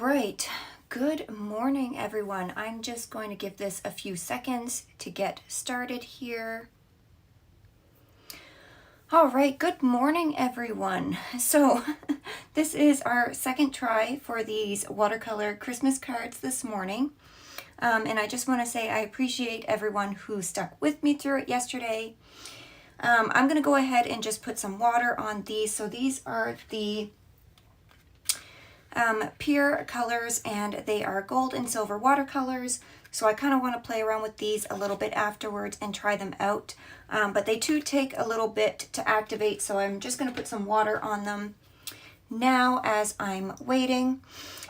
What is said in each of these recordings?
right, good morning everyone. I'm just going to give this a few seconds to get started here. All right, good morning everyone. So this is our second try for these watercolor Christmas cards this morning. And I just want to say I appreciate everyone who stuck with me through it yesterday. I'm going to go ahead and just put some water on these. So these are the pure colors, and they are gold and silver watercolors. So I kind of want to play around with these a little bit afterwards and try them out. But they do take a little bit to activate, so I'm just going to put some water on them now as I'm waiting.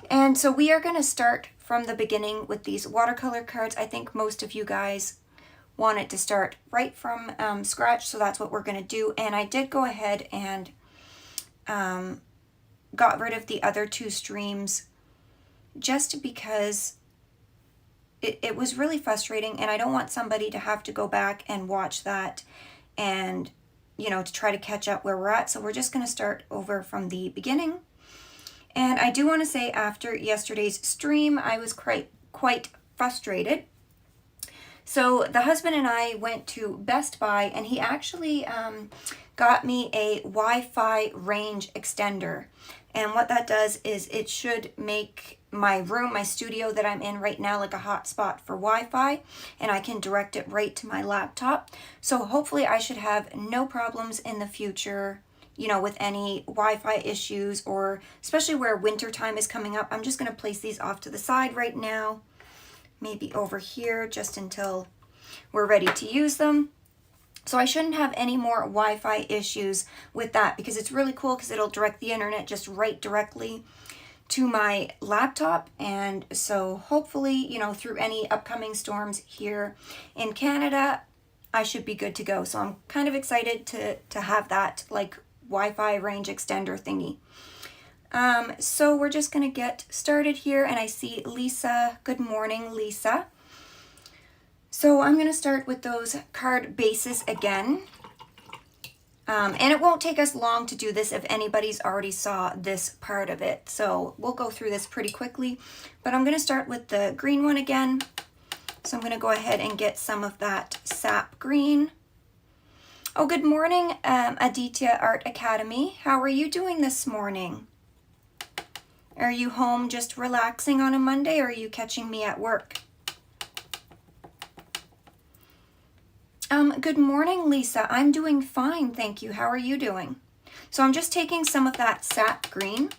And so we are going to start from the beginning with these watercolor cards. I think most of you guys want it to start right from scratch, so that's what we're going to do. And I did go ahead and got rid of the other two streams just because it was really frustrating, and I don't want somebody to have to go back and watch that and, you know, to try to catch up where we're at. So we're just going to start over from the beginning. And I do want to say, after yesterday's stream, I was quite frustrated. So the husband and I went to Best Buy, and he actually got me a Wi-Fi range extender. And what that does is it should make my room, my studio that I'm in right now, like a hotspot for Wi-Fi, and I can direct it right to my laptop. So hopefully I should have no problems in the future, you know, with any Wi-Fi issues, or especially where winter time is coming up. I'm just going to place these off to the side right now, maybe over here, just until we're ready to use them. So I shouldn't have any more Wi-Fi issues with that, because it's really cool because it'll direct the internet just right directly to my laptop. And so hopefully, you know, through any upcoming storms here in Canada, I should be good to go. So I'm kind of excited to have that like Wi-Fi range extender thingy. So we're just going to get started here, and I see Lisa. Good morning, Lisa. So I'm going to start with those card bases again. And it won't take us long to do this if anybody's already saw this part of it. So we'll go through this pretty quickly. But I'm going to start with the green one again. So I'm going to go ahead and get some of that sap green. Oh, good morning, Aditya Art Academy. How are you doing this morning? Are you home just relaxing on a Monday, or are you catching me at work? Good morning, Lisa. I'm doing fine, thank you. How are you doing? So I'm just taking some of that sap green,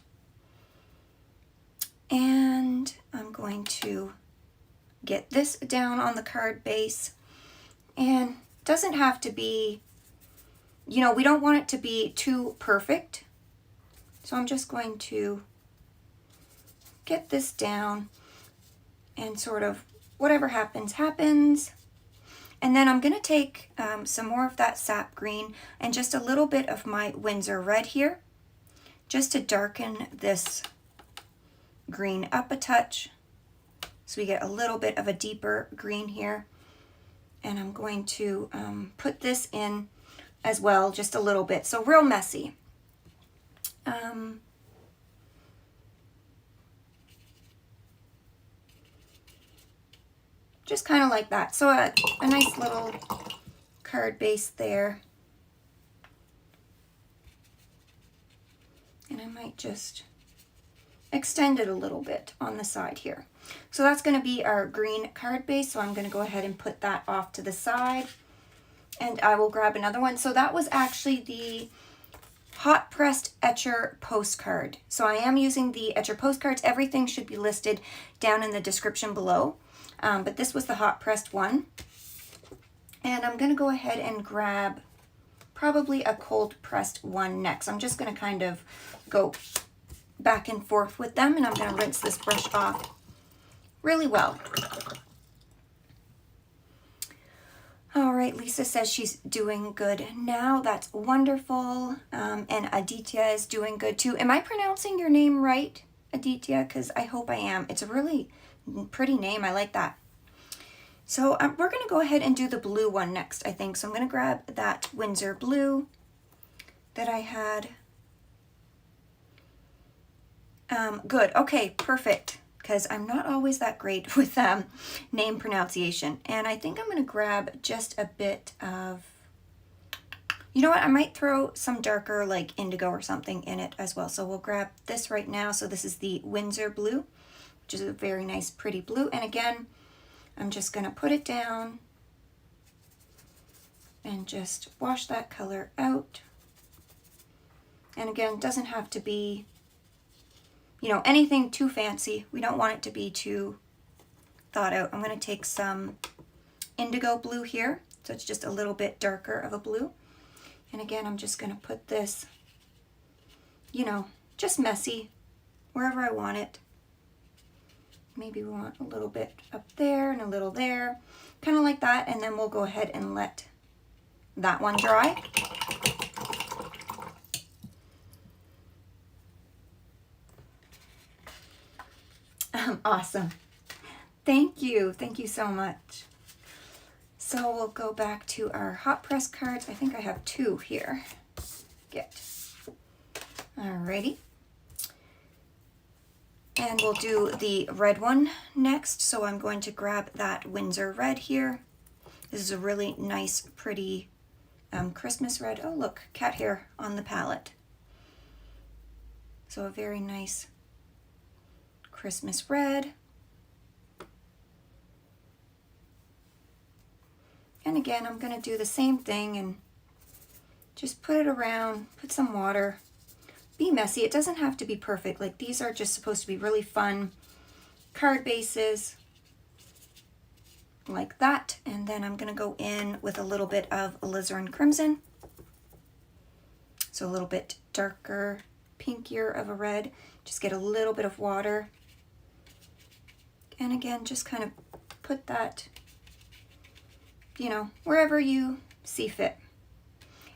and I'm going to get this down on the card base. And it doesn't have to be, you know, we don't want it to be too perfect. So I'm just going to get this down, and sort of whatever happens, happens. And then I'm going to take some more of that sap green and just a little bit of my Winsor red here, just to darken this green up a touch, so we get a little bit of a deeper green here. And I'm going to put this in as well, just a little bit, so real messy. Just kind of like that. So a nice little card base there. And I might just extend it a little bit on the side here. So that's going to be our green card base. So I'm going to go ahead and put that off to the side. And I will grab another one. So that was actually the hot pressed etcher postcard. So I am using the etcher postcards. Everything should be listed down in the description below. But this was the hot pressed one. And I'm going to go ahead and grab probably a cold pressed one next. I'm just going to kind of go back and forth with them, and I'm going to rinse this brush off really well. All right, Lisa says she's doing good now. That's wonderful. And Aditya is doing good too. Am I pronouncing your name right, Aditya? Because I hope I am. It's a really pretty name. I like that. So we're going to go ahead and do the blue one next, I think. So I'm going to grab that Winsor blue that I had Good. Okay, perfect. Because I'm not always that great with name pronunciation. And I think I'm going to grab just a bit of, you know what, I might throw some darker like indigo or something in it as well. So we'll grab this right now. So this is the Winsor blue, which is a very nice pretty blue. And again, I'm just going to put it down and just wash that color out. And again, doesn't have to be, you know, anything too fancy. We don't want it to be too thought out. I'm going to take some indigo blue here. So it's just a little bit darker of a blue. And again, I'm just going to put this, you know, just messy wherever I want it. Maybe we want a little bit up there and a little there, kind of like that. And then we'll go ahead and let that one dry. Awesome. Thank you. Thank you so much. So we'll go back to our hot press cards. I think I have 2 here. Get. Alrighty. And we'll do the red one next. So I'm going to grab that Winsor red here. This is a really nice, pretty Christmas red. Oh, look, cat hair on the palette. So a very nice Christmas red. And again, I'm going to do the same thing and just put it around, put some water. Be messy. It doesn't have to be perfect. Like, these are just supposed to be really fun card bases like that. And then I'm going to go in with a little bit of alizarin crimson. So a little bit darker, pinkier of a red. Just get a little bit of water. And again, just kind of put that, you know, wherever you see fit.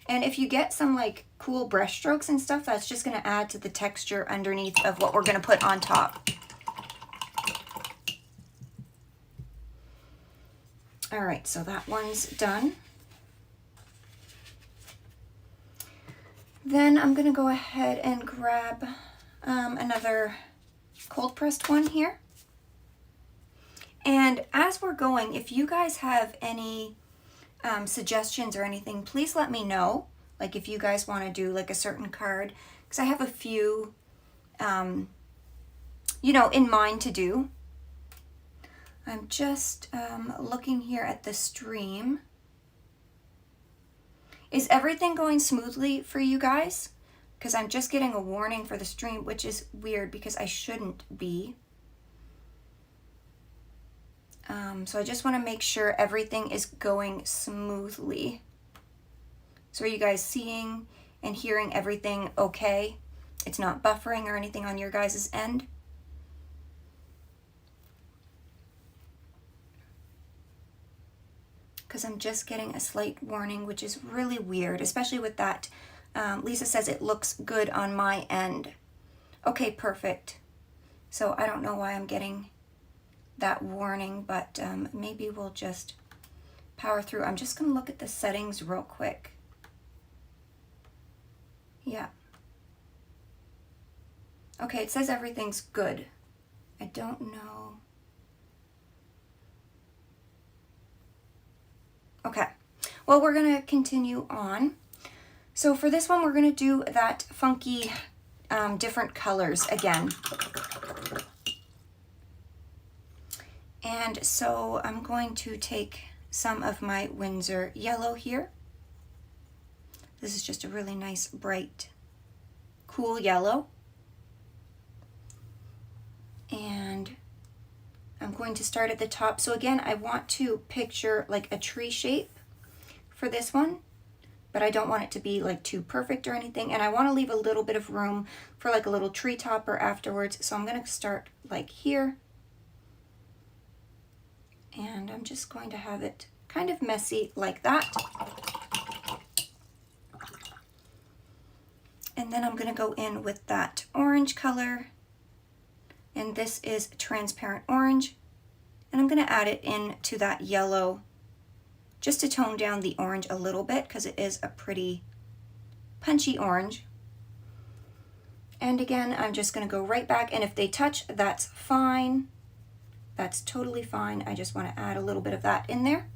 And if you get some like cool brush strokes and stuff, that's just going to add to the texture underneath of what we're going to put on top. All right, so that one's done. Then I'm going to go ahead and grab another cold pressed one here. And as we're going, if you guys have any suggestions or anything, please let me know. Like if you guys want to do like a certain card, because I have a few, you know, in mind to do. I'm just looking here at the stream. Is everything going smoothly for you guys? Because I'm just getting a warning for the stream, which is weird because I shouldn't be. So I just want to make sure everything is going smoothly. So are you guys seeing and hearing everything okay? It's not buffering or anything on your guys' end? Because I'm just getting a slight warning, which is really weird, especially with that. Lisa says it looks good on my end. Okay, perfect. So I don't know why I'm getting that warning, but maybe we'll just power through. I'm just going to look at the settings real quick. Yeah. Okay, it says everything's good. I don't know. Okay, well, we're going to continue on. So for this one, we're going to do that funky different colors again. And so I'm going to take some of my Winsor yellow here. This is just a really nice, bright, cool yellow. And I'm going to start at the top. So again, I want to picture like a tree shape for this one, but I don't want it to be like too perfect or anything. And I want to leave a little bit of room for like a little tree topper afterwards. So I'm going to start like here. And I'm just going to have it kind of messy like that. And then I'm going to go in with that orange color. And this is transparent orange. And I'm going to add it into that yellow just to tone down the orange a little bit because it is a pretty punchy orange. And again, I'm just going to go right back, and if they touch, that's fine. That's totally fine. I just want to add a little bit of that in there.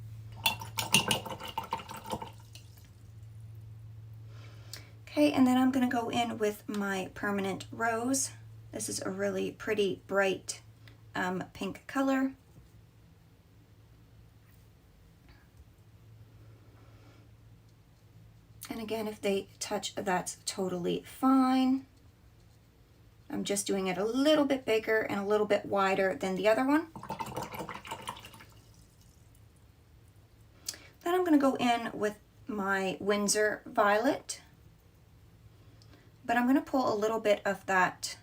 Okay, and then I'm going to go in with my permanent rose. This is a really pretty bright pink color. And again, if they touch, that's totally fine. I'm just doing it a little bit bigger and a little bit wider than the other one. Then I'm going to go in with my Winsor Violet, but I'm going to pull a little bit of that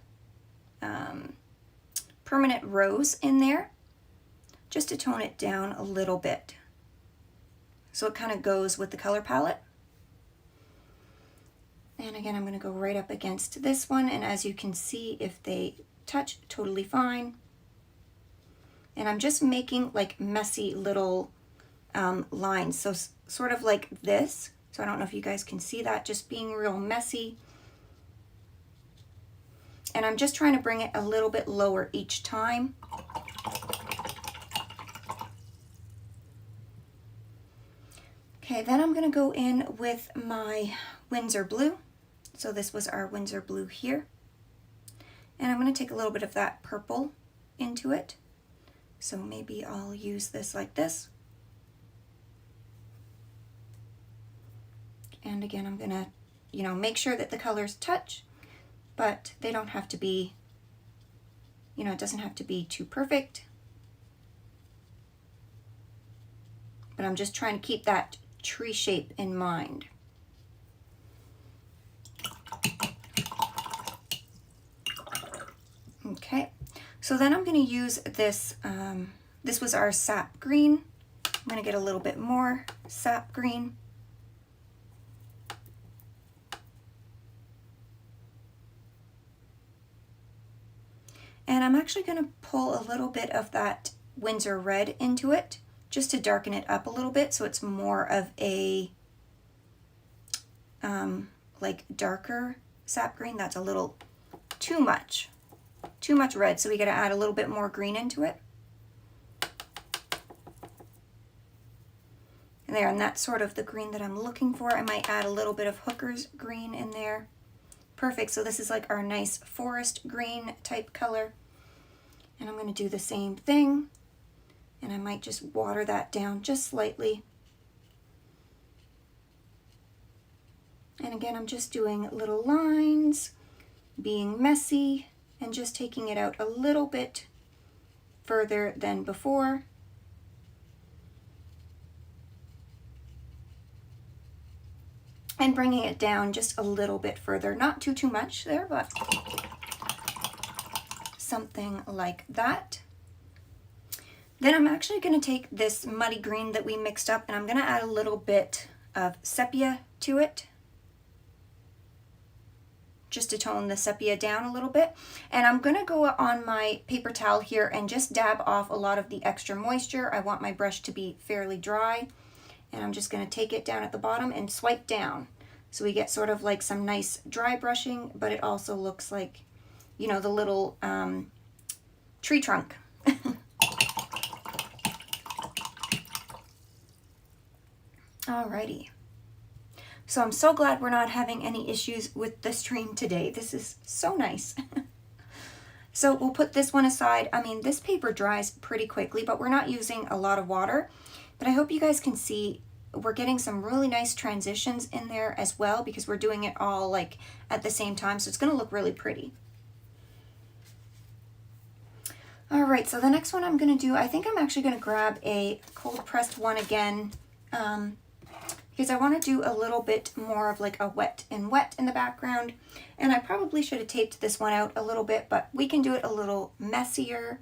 permanent rose in there just to tone it down a little bit, so it kind of goes with the color palette. And again, I'm going to go right up against this one, and as you can see, if they touch, totally fine. And I'm just making like messy little lines, so sort of like this. So I don't know if you guys can see that, just being real messy. And I'm just trying to bring it a little bit lower each time. Okay, then I'm going to go in with my Winsor Blue. So this was our Winsor Blue here. And I'm going to take a little bit of that purple into it. So maybe I'll use this like this. And again, I'm going to, you know, make sure that the colors touch, but they don't have to be, you know, it doesn't have to be too perfect. But I'm just trying to keep that tree shape in mind. Okay, so then I'm going to use this, this was our sap green. I'm going to get a little bit more sap green. And I'm actually going to pull a little bit of that Winsor red into it, just to darken it up a little bit, so it's more of a like darker sap green. That's a little too much red, so we got to add a little bit more green into it. And there, and that's sort of the green that I'm looking for. I might add a little bit of Hooker's green in there. Perfect, so this is like our nice forest green type color. And I'm going to do the same thing. And I might just water that down just slightly. And again, I'm just doing little lines, being messy, and just taking it out a little bit further than before. And bringing it down just a little bit further, not too much there, but something like that. Then I'm actually going to take this muddy green that we mixed up, and I'm going to add a little bit of sepia to it, just to tone the sepia down a little bit. And I'm going to go on my paper towel here and just dab off a lot of the extra moisture. I want my brush to be fairly dry, and I'm just going to take it down at the bottom and swipe down. So we get sort of like some nice dry brushing, but it also looks like, you know, the little tree trunk. Alrighty. So I'm so glad we're not having any issues with the stream today. This is so nice. So we'll put this one aside. I mean, this paper dries pretty quickly, but we're not using a lot of water. But I hope you guys can see we're getting some really nice transitions in there as well, because we're doing it all like at the same time. So it's going to look really pretty. All right, so the next one I'm going to do, I think I'm actually going to grab a cold pressed one again, because I want to do a little bit more of like a wet in the background. And I probably should have taped this one out a little bit, but we can do it a little messier.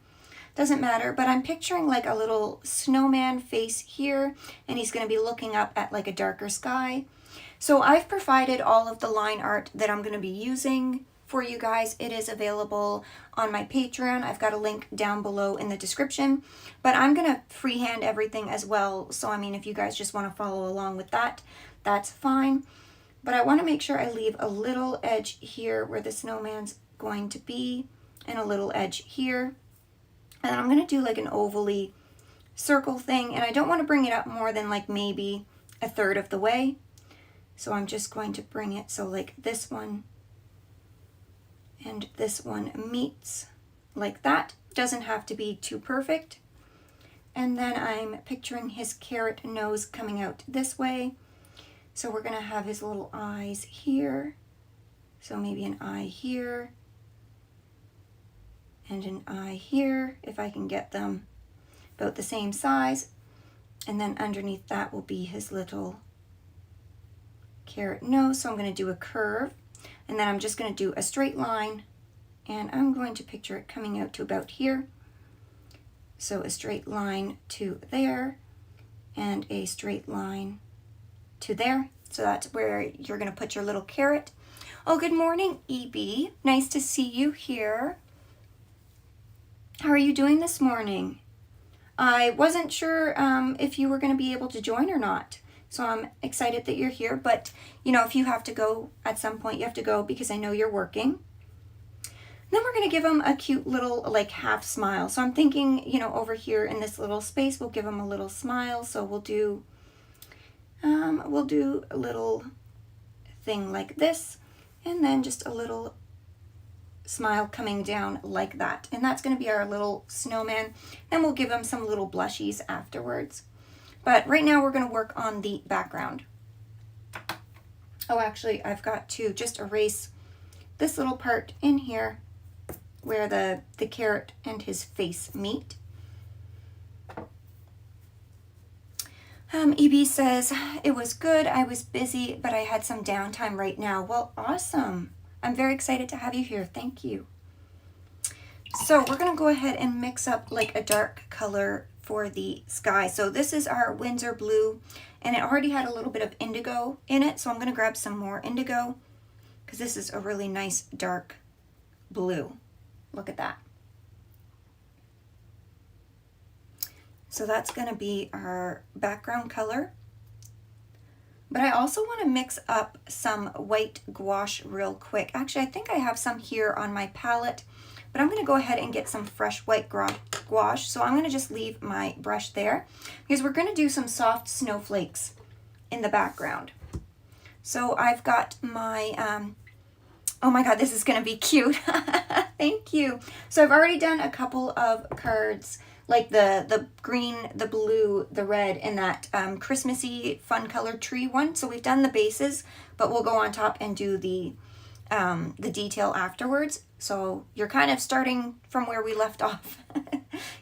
Doesn't matter, but I'm picturing like a little snowman face here, and he's going to be looking up at like a darker sky. So I've provided all of the line art that I'm going to be using for you guys. It is available on my Patreon. I've got a link down below in the description, but I'm going to freehand everything as well. So, I mean, if you guys just want to follow along with that, that's fine. But I want to make sure I leave a little edge here where the snowman's going to be, and a little edge here. And then I'm going to do like an ovally circle thing, and I don't want to bring it up more than like maybe a third of the way. So I'm just going to bring it so like this one and this one meets like that. Doesn't have to be too perfect. And then I'm picturing his carrot nose coming out this way. So we're going to have his little eyes here. So maybe an eye here and an eye here, if I can get them about the same size. And then underneath that will be his little carrot nose. So I'm going to do a curve, and then I'm just going to do a straight line, and I'm going to picture it coming out to about here. So a straight line to there and a straight line to there. So that's where you're going to put your little carrot. Oh, good morning, EB. Nice to see you here. How are you doing this morning? I wasn't sure if you were going to be able to join or not. So I'm excited that you're here. But, you know, if you have to go at some point, you have to go because I know you're working. Then we're going to give him a cute little like half smile. So I'm thinking, you know, over here in this little space, we'll give him a little smile. So we'll do a little thing like this, and then just a little smile coming down like that. And that's going to be our little snowman. Then we'll give him some little blushies afterwards. But right now we're going to work on the background. Oh, actually, I've got to just erase this little part in here where the carrot and his face meet. EB says, it was good. I was busy, but I had some downtime right now. Well, awesome. I'm very excited to have you here. Thank you. So we're going to go ahead and mix up like a dark color for the sky. So this is our Winsor blue, and it already had a little bit of indigo in it. So I'm going to grab some more indigo because this is a really nice dark blue. Look at that. So that's going to be our background color. But I also want to mix up some white gouache real quick. Actually, I think I have some here on my palette, but I'm going to go ahead and get some fresh white gouache. So I'm going to just leave my brush there because we're going to do some soft snowflakes in the background. So I've got my, oh my God, this is going to be cute. Thank you. So I've already done a couple of cards, like the green, the blue, the red, and that Christmassy fun colored tree one. So we've done the bases, but we'll go on top and do the detail afterwards. So you're kind of starting from where we left off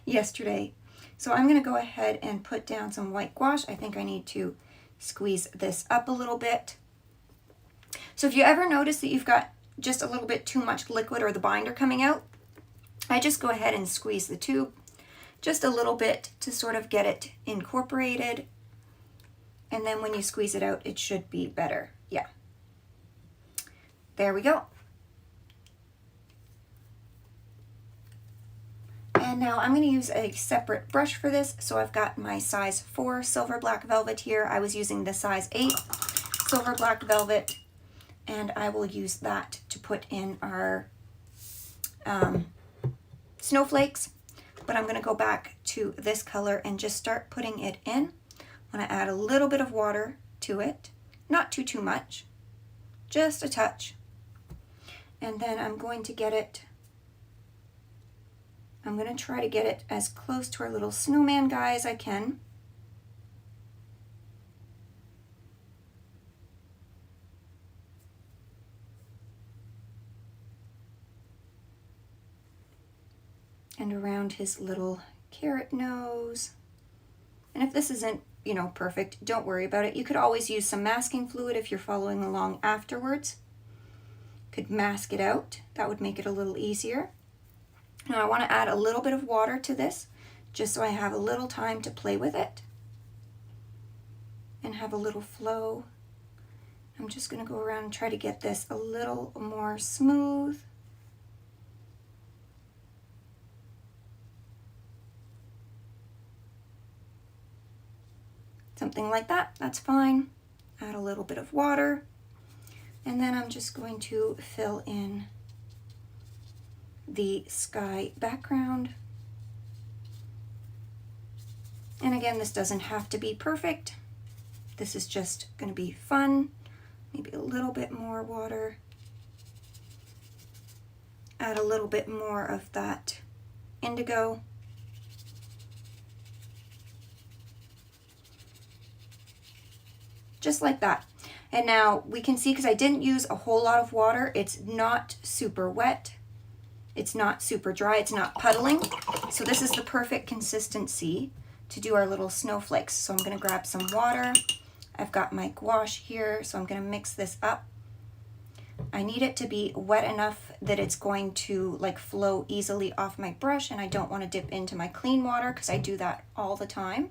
yesterday. So I'm going to go ahead and put down some white gouache. I think I need to squeeze this up a little bit. So if you ever notice that you've got just a little bit too much liquid or the binder coming out, I just go ahead and squeeze the tube just a little bit to sort of get it incorporated. And then when you squeeze it out, it should be better. Yeah. There we go. And now I'm going to use a separate brush for this. So I've got my size 4 silver black velvet here. I was using the size 8 silver black velvet, and I will use that to put in our snowflakes. But I'm going to go back to this color and just start putting it in. I'm going to add a little bit of water to it, not too much, just a touch. And then I'm going to get it, I'm going to try to get it as close to our little snowman guy as I can. And around his little carrot nose. And if this isn't, you know, perfect, don't worry about it. You could always use some masking fluid if you're following along afterwards. Could mask it out. That would make it a little easier. Now I want to add a little bit of water to this, just so I have a little time to play with it and have a little flow. I'm just going to go around and try to get this a little more smooth. Something like that, that's fine. Add a little bit of water. And then I'm just going to fill in the sky background. And again, this doesn't have to be perfect. This is just going to be fun. Maybe a little bit more water. Add a little bit more of that indigo. Just like that. And now we can see, because I didn't use a whole lot of water, it's not super wet. It's not super dry. It's not puddling. So this is the perfect consistency to do our little snowflakes. So I'm going to grab some water. I've got my gouache here, so I'm going to mix this up. I need it to be wet enough that it's going to like flow easily off my brush, and I don't want to dip into my clean water because I do that all the time.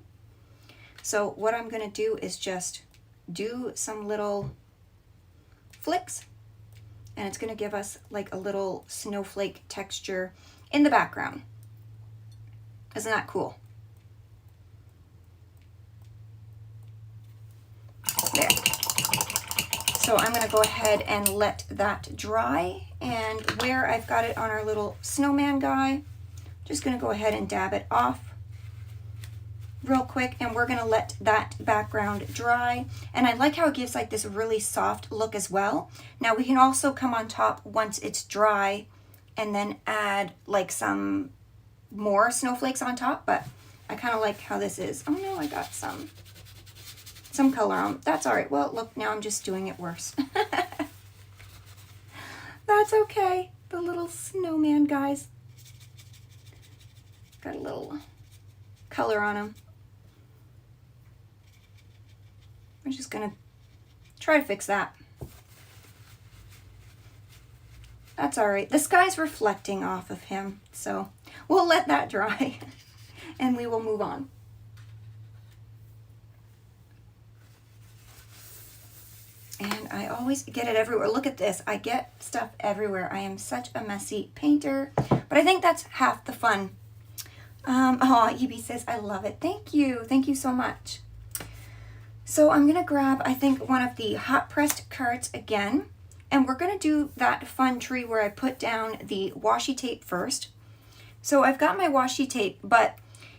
So what I'm going to do is just do some little flicks, and it's going to give us like a little snowflake texture in the background. Isn't that cool? There. So I'm going to go ahead and let that dry, and where I've got it on our little snowman guy, just going to go ahead and dab it off real quick, and we're going to let that background dry. And I like how it gives like this really soft look as well. Now we can also come on top once it's dry and then add like some more snowflakes on top, but I kind of like how this is. Oh no, I got some color on. That's all right. Well, look, now I'm just doing it worse. That's okay. The little snowman guys got a little color on them. I'm just gonna try to fix that. That's all right. The sky's reflecting off of him, so we'll let that dry and we will move on. And I always get it everywhere. Look at this. I get stuff everywhere. I am such a messy painter, but I think that's half the fun. Oh, Evie says, I love it. Thank you. Thank you so much. So I'm going to grab, I think, one of the hot pressed cards again, and we're going to do that fun tree where I put down the washi tape first. So I've got my washi tape, but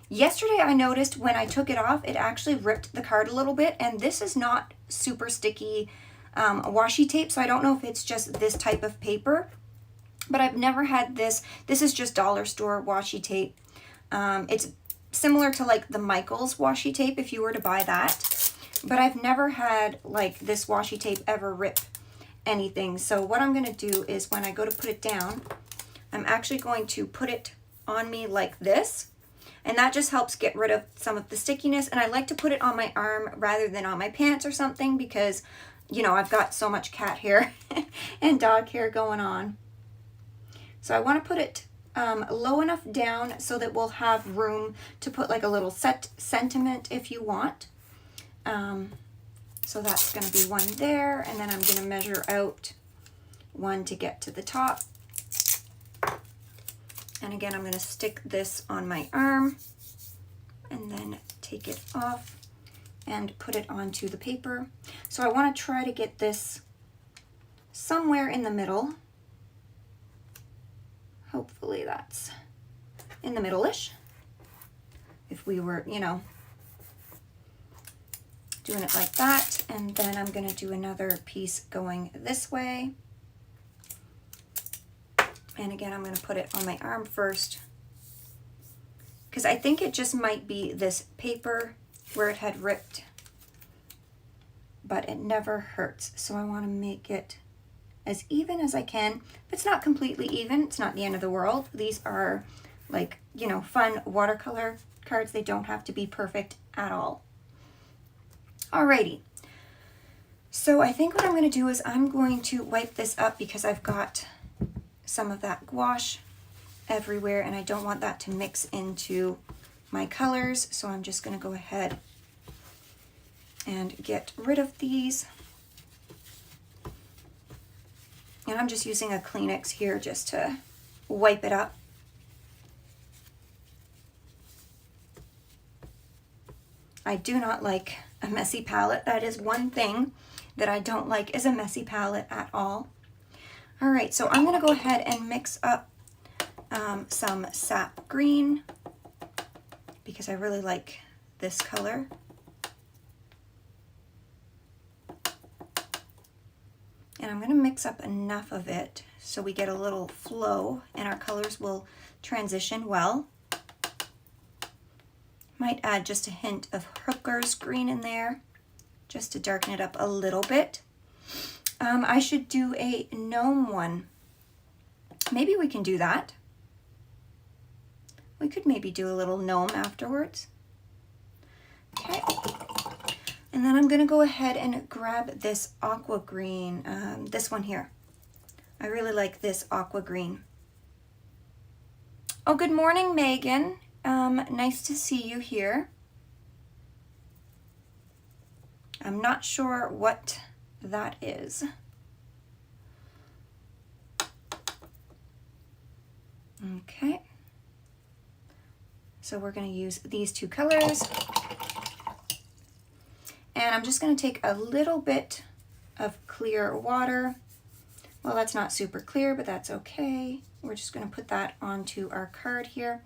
yesterday I noticed when I took it off, it actually ripped the card a little bit, and this is not super sticky washi tape, so I don't know if it's just this type of paper, but I've never had this. This is just dollar store washi tape. It's similar to like the Michaels washi tape if you were to buy that, but I've never had like this washi tape ever rip anything. So what I'm going to do is when I go to put it down, I'm actually going to put it on me like this, and that just helps get rid of some of the stickiness. And I like to put it on my arm rather than on my pants or something because, you know, I've got so much cat hair and dog hair going on. So I want to put it low enough down so that we'll have room to put like a little sentiment if you want. So that's going to be one there, and then I'm going to measure out one to get to the top. And again, I'm going to stick this on my arm and then take it off and put it onto the paper. So I want to try to get this somewhere in the middle. Hopefully that's in the middle-ish. If we were, you know, doing it like that. And then I'm going to do another piece going this way. And again, I'm going to put it on my arm first, because I think it just might be this paper where it had ripped, but it never hurts. So I want to make it as even as I can. If it's not completely even, it's not the end of the world. These are like, you know, fun watercolor cards. They don't have to be perfect at all. Alrighty. So I think what I'm going to do is I'm going to wipe this up because I've got some of that gouache everywhere and I don't want that to mix into my colors. So I'm just going to go ahead and get rid of these. And I'm just using a Kleenex here just to wipe it up. I do not like a messy palette. That is one thing that I don't like, is a messy palette at all. All right, so I'm gonna go ahead and mix up some sap green because I really like this color. And I'm gonna mix up enough of it so we get a little flow and our colors will transition well. Might add just a hint of Hooker's green in there just to darken it up a little bit. I should do a gnome one. Maybe we can do that. We could maybe do a little gnome afterwards. Okay. And then I'm gonna go ahead and grab this aqua green, this one here. I really like this aqua green. Oh, good morning, Megan. Nice to see you here. I'm not sure what that is. Okay. So we're going to use these two colors. And I'm just going to take a little bit of clear water. Well, that's not super clear, but that's okay. We're just going to put that onto our card here.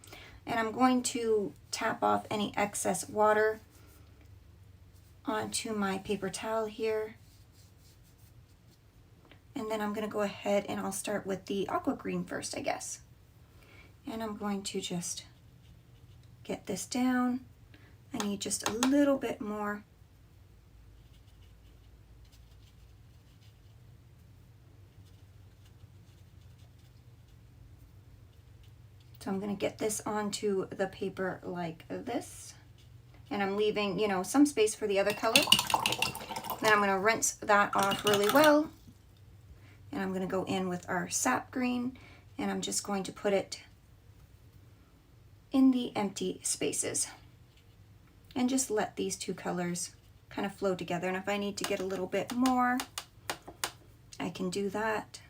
And I'm going to tap off any excess water onto my paper towel here. And then I'm going to go ahead and I'll start with the aqua green first, I guess. And I'm going to just get this down. I need just a little bit more. So I'm going to get this onto the paper like this. And I'm leaving, you know, some space for the other color. Then I'm going to rinse that off really well. And I'm going to go in with our sap green. And I'm just going to put it in the empty spaces. And just let these two colors kind of flow together. And if I need to get a little bit more, I can do that.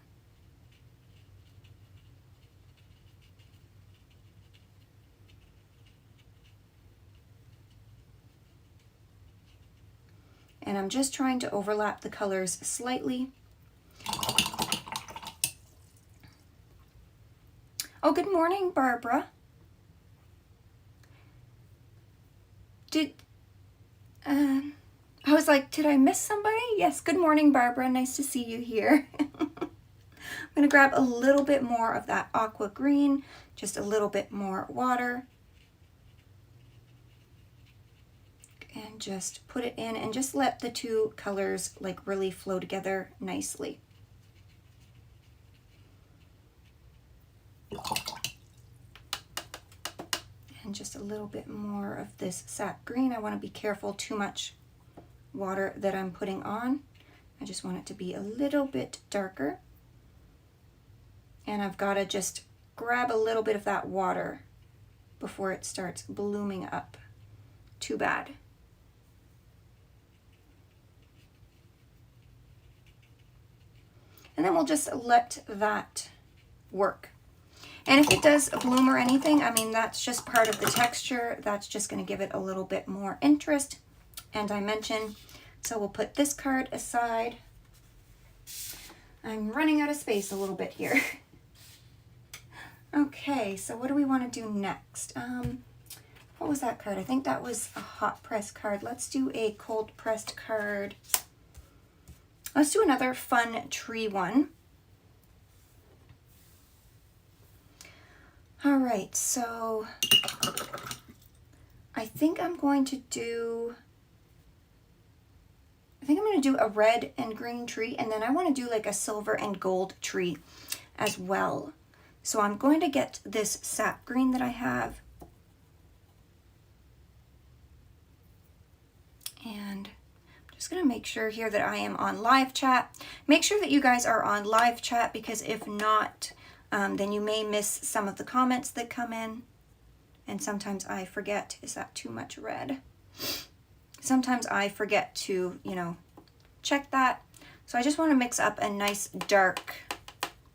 And I'm just trying to overlap the colors slightly. Oh, good morning, Barbara. I was like, did I miss somebody? Yes, good morning, Barbara. Nice to see you here. I'm going to grab a little bit more of that aqua green, just a little bit more water. And just put it in and just let the two colors like really flow together nicely. And just a little bit more of this sap green. I want to be careful too much water that I'm putting on. I just want it to be a little bit darker. And I've got to just grab a little bit of that water before it starts blooming up too bad. And then we'll just let that work. And if it does bloom or anything, I mean, that's just part of the texture. That's just going to give it a little bit more interest and dimension. So we'll put this card aside. I'm running out of space a little bit here. Okay, so what do we want to do next? What was that card? I think that was a hot press card. Let's do a cold pressed card. Let's do another fun tree one. All right, so I think I'm going to do a red and green tree, and then I want to do like a silver and gold tree as well. So I'm going to get this sap green that I have. And I'm just going to make sure here that I am on live chat. Make sure that you guys are on live chat, because if not, then you may miss some of the comments that come in. And sometimes I forget, is that too much red? Sometimes I forget to, check that. So I just want to mix up a nice dark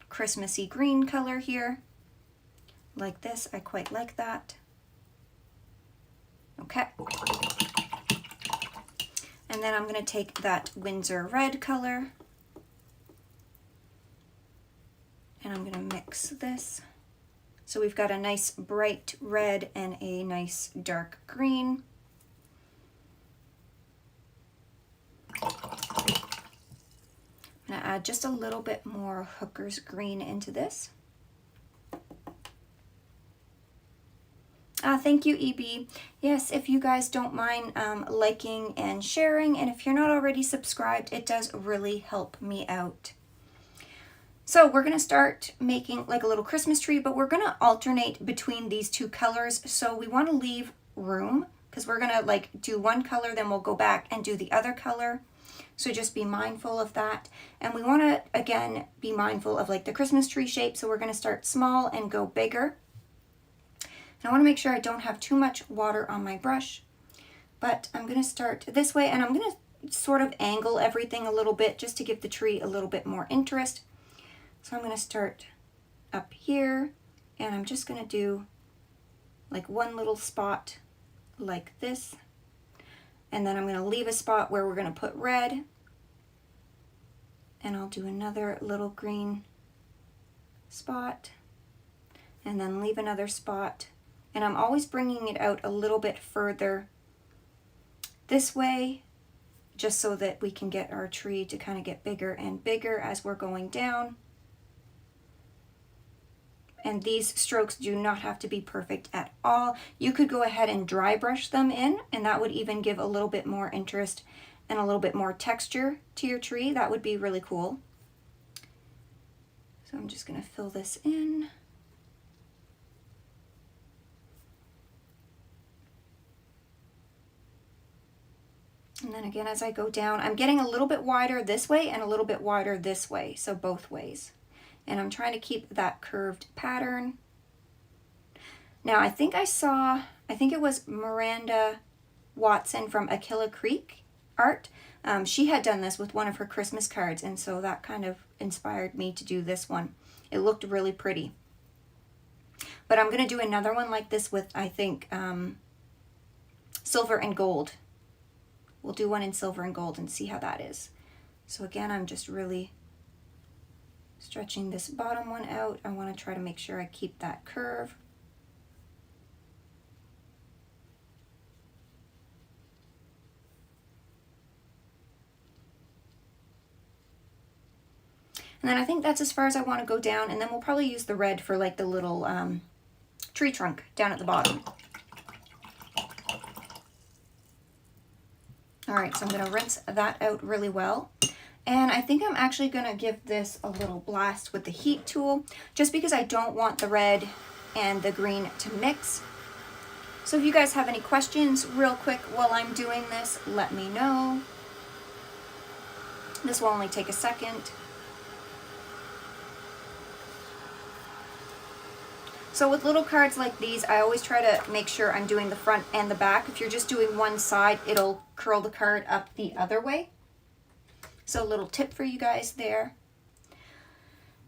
Christmassy green color here. Like this, I quite like that. Okay. And then I'm going to take that Winsor red color and I'm going to mix this. So we've got a nice bright red and a nice dark green. I'm going to add just a little bit more Hooker's green into this. Thank you, EB. Yes, if you guys don't mind liking and sharing, and if you're not already subscribed, it does really help me out. So we're going to start making like a little Christmas tree, but we're going to alternate between these two colors. So we want to leave room because we're going to like do one color, then we'll go back and do the other color. So just be mindful of that. And we want to, again, be mindful of like the Christmas tree shape. So we're going to start small and go bigger. And I want to make sure I don't have too much water on my brush, but I'm going to start this way and I'm going to sort of angle everything a little bit just to give the tree a little bit more interest. So I'm going to start up here and I'm just going to do like one little spot like this. And then I'm going to leave a spot where we're going to put red. And I'll do another little green spot and then leave another spot. And I'm always bringing it out a little bit further this way, just so that we can get our tree to kind of get bigger and bigger as we're going down. And these strokes do not have to be perfect at all. You could go ahead and dry brush them in, and that would even give a little bit more interest and a little bit more texture to your tree. That would be really cool. So I'm just going to fill this in. And then again, as I go down, I'm getting a little bit wider this way and a little bit wider this way, so both ways. And I'm trying to keep that curved pattern. Now, I think it was Miranda Watson from Aquila Creek Art. She had done this with one of her Christmas cards, and so that kind of inspired me to do this one. It looked really pretty. But I'm going to do another one like this with, I think, silver and gold. We'll do one in silver and gold and see how that is. So again, I'm just really stretching this bottom one out. I want to try to make sure I keep that curve. And then I think that's as far as I want to go down, and then we'll probably use the red for like the little tree trunk down at the bottom. All right, so I'm going to rinse that out really well. And I think I'm actually going to give this a little blast with the heat tool, just because I don't want the red and the green to mix. So if you guys have any questions real quick while I'm doing this, let me know. This will only take a second. So with little cards like these, I always try to make sure I'm doing the front and the back. If you're just doing one side, it'll curl the card up the other way. So a little tip for you guys there.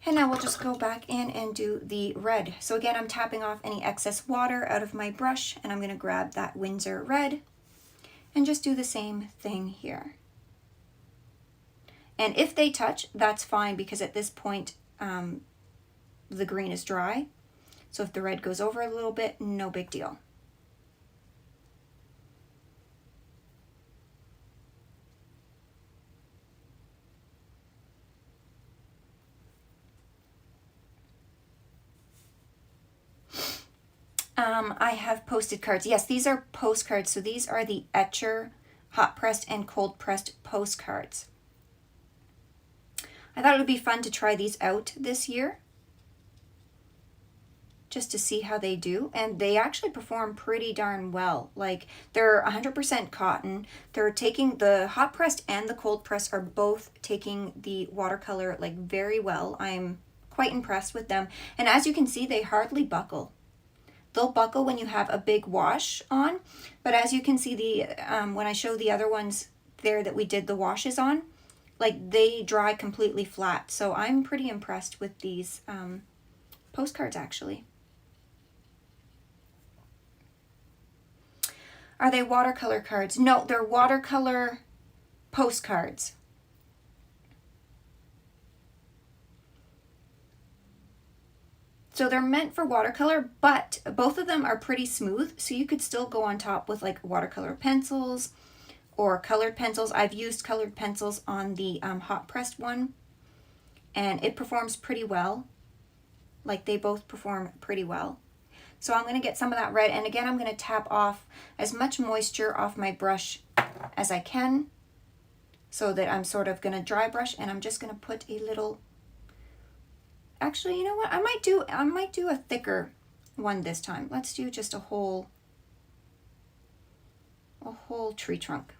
And now we'll just go back in and do the red. So again, I'm tapping off any excess water out of my brush, and I'm going to grab that Winsor red and just do the same thing here. And if they touch, that's fine, because at this point, the green is dry. So if the red goes over a little bit, no big deal. I have posted cards. Yes, these are postcards. So these are the Etcher hot pressed and cold pressed postcards. I thought it would be fun to try these out this year, just to see how they do. And they actually perform pretty darn well. Like, they're 100% cotton. They're taking the hot pressed and the cold press are both taking the watercolor like very well. I'm quite impressed with them. And as you can see, they hardly buckle. They'll buckle when you have a big wash on, but as you can see, the when I show the other ones there that we did the washes on, like, they dry completely flat. So I'm pretty impressed with these postcards actually. Are they watercolor cards? No, they're watercolor postcards. So they're meant for watercolor, but both of them are pretty smooth, so you could still go on top with like watercolor pencils or colored pencils. I've used colored pencils on the hot pressed one, and it performs pretty well. Like, they both perform pretty well. So I'm going to get some of that red, and again I'm going to tap off as much moisture off my brush as I can, so that I'm sort of going to dry brush, and I'm just going to put a little. Actually, you know what? I might do a thicker one this time. Let's do just a whole tree trunk.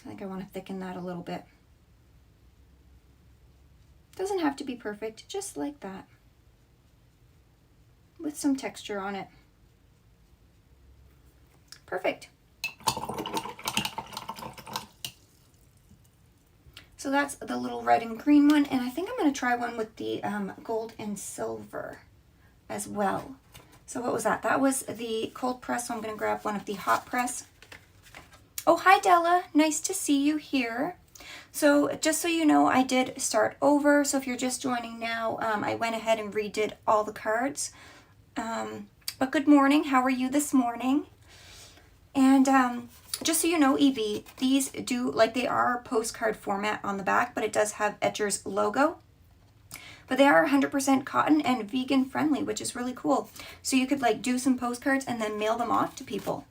I think I want to thicken that a little bit. Doesn't have to be perfect, just like that, with some texture on it. Perfect. So that's the little red and green one, and I think I'm going to try one with the gold and silver as well. So what was that? That was the cold press, so I'm going to grab one of the hot press. Oh, hi Della, nice to see you here. So just so you know, I did start over, so if you're just joining now, I went ahead and redid all the cards. But good morning, how are you this morning? And just so you know, Evie, these do, like, they are postcard format on the back, but it does have Etcher's logo. But they are 100% cotton and vegan friendly, which is really cool. So you could like do some postcards and then mail them off to people.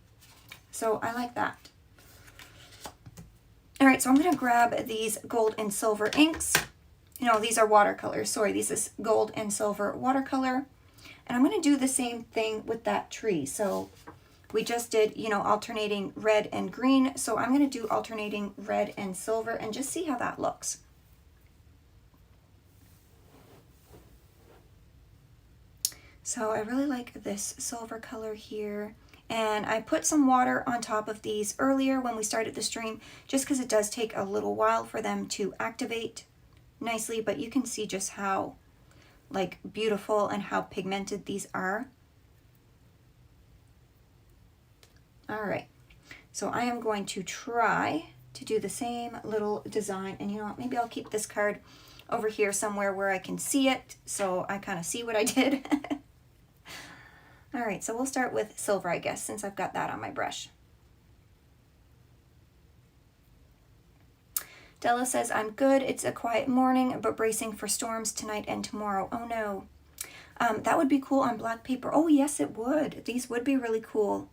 So I like that. All right, so I'm going to grab these gold and silver inks. No, these are watercolors. Sorry, this is gold and silver watercolor. And I'm going to do the same thing with that tree. So we just did, you know, alternating red and green. So I'm going to do alternating red and silver and just see how that looks. So I really like this silver color here. And I put some water on top of these earlier when we started the stream, just because it does take a little while for them to activate nicely, but you can see just how like beautiful and how pigmented these are. All right, so I am going to try to do the same little design, and you know what, maybe I'll keep this card over here somewhere where I can see it, so I kind of see what I did. All right, so we'll start with silver, I guess, since I've got that on my brush. Della says, I'm good. It's a quiet morning, but bracing for storms tonight and tomorrow. Oh no. That would be cool on black paper. Oh yes, it would. These would be really cool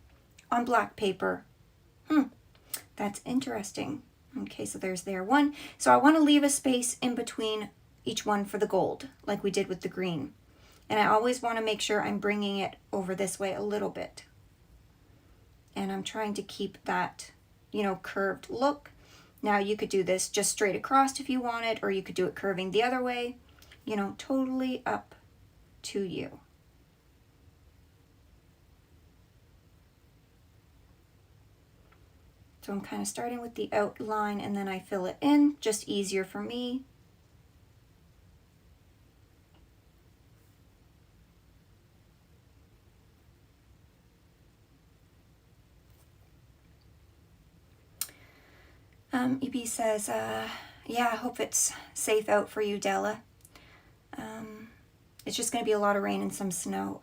on black paper. That's interesting. Okay, so there's there one. So I want to leave a space in between each one for the gold, like we did with the green. And I always want to make sure I'm bringing it over this way a little bit. And I'm trying to keep that, you know, curved look. Now you could do this just straight across if you wanted, or you could do it curving the other way. You know, totally up to you. So I'm kind of starting with the outline and then I fill it in, just easier for me. EB says, yeah, I hope it's safe out for you, Della. It's just going to be a lot of rain and some snow.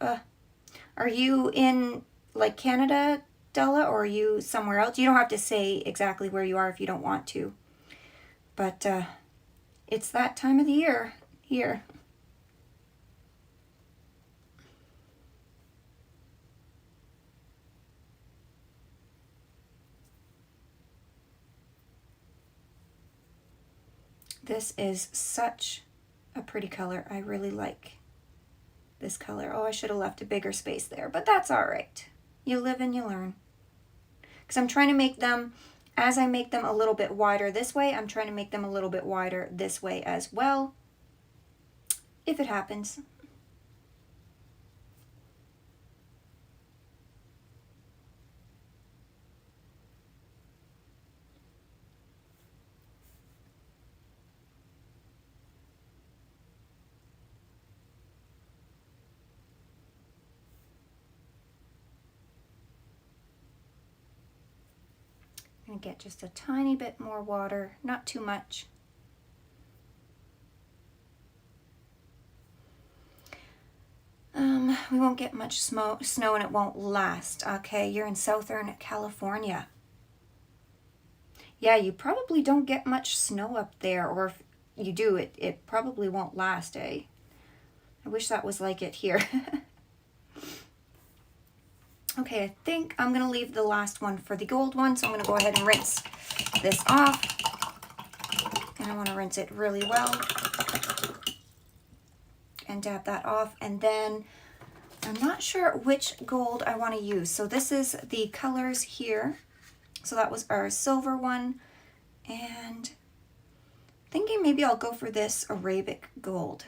Are you in, like, Canada, Della, or are you somewhere else? You don't have to say exactly where you are if you don't want to. But it's that time of the year here. This is such a pretty color. I really like this color. Oh, I should have left a bigger space there, but that's all right. You live and you learn. Because I'm trying to make them, as I make them a little bit wider this way, I'm trying to make them a little bit wider this way as well, if it happens. I'm going to get just a tiny bit more water, not too much. We won't get much snow and it won't last. Okay, you're in Southern California. Yeah, you probably don't get much snow up there, or if you do, it probably won't last, eh? I wish that was like it here. Okay, I think I'm going to leave the last one for the gold one, so I'm going to go ahead and rinse this off. And I want to rinse it really well. And dab that off. And then I'm not sure which gold I want to use. So this is the colors here. So that was our silver one. And thinking maybe I'll go for this Arabic gold.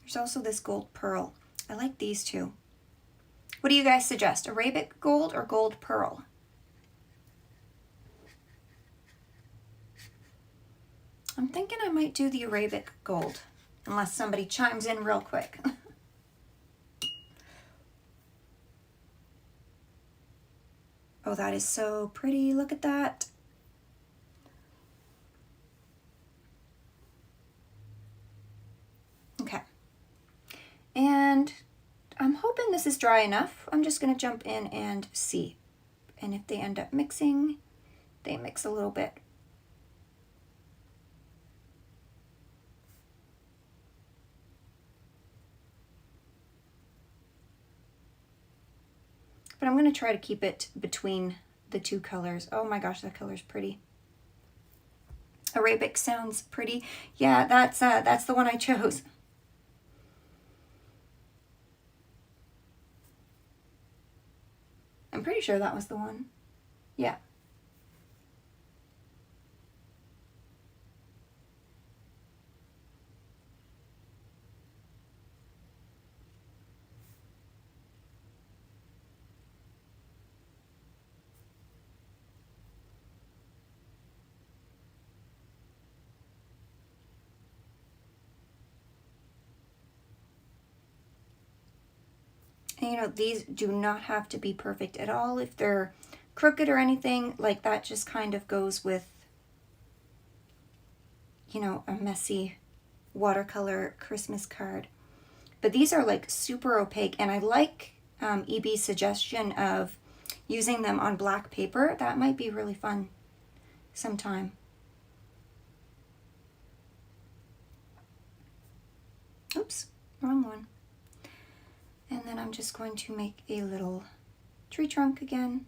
There's also this gold pearl. I like these two. What do you guys suggest? Arabic gold or gold pearl? I'm thinking I might do the Arabic gold, unless somebody chimes in real quick. Oh, that is so pretty. Look at that. Okay. And I'm hoping this is dry enough. I'm just going to jump in and see. And if they end up mixing, they mix a little bit. But I'm going to try to keep it between the two colors. Oh my gosh, that color's pretty. Arabic sounds pretty. Yeah, that's the one I chose. I'm pretty sure that was the one. Yeah. And you know, these do not have to be perfect at all. If they're crooked or anything, like that just kind of goes with, you know, a messy watercolor Christmas card. But these are like super opaque, and I like EB's suggestion of using them on black paper. That might be really fun sometime. Oops, wrong one. And then I'm just going to make a little tree trunk again.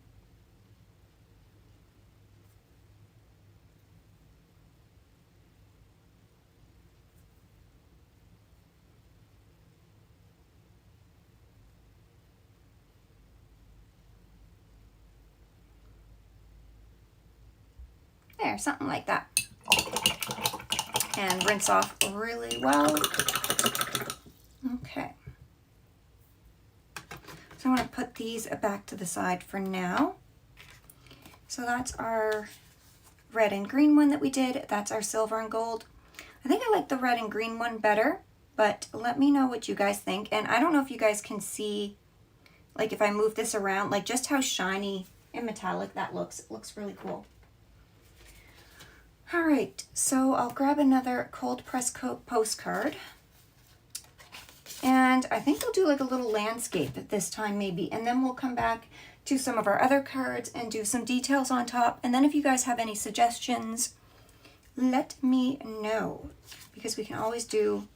There, something like that. And rinse off really well. Okay. So I'm going to put these back to the side for now. So that's our red and green one that we did. That's our silver and gold. I think I like the red and green one better, but let me know what you guys think. And I don't know if you guys can see, like if I move this around, like just how shiny and metallic that looks. It looks really cool. All right, so I'll grab another cold press coat postcard. And I think we'll do like a little landscape at this time maybe. And then we'll come back to some of our other cards and do some details on top. And then if you guys have any suggestions, let me know. Because we can always do,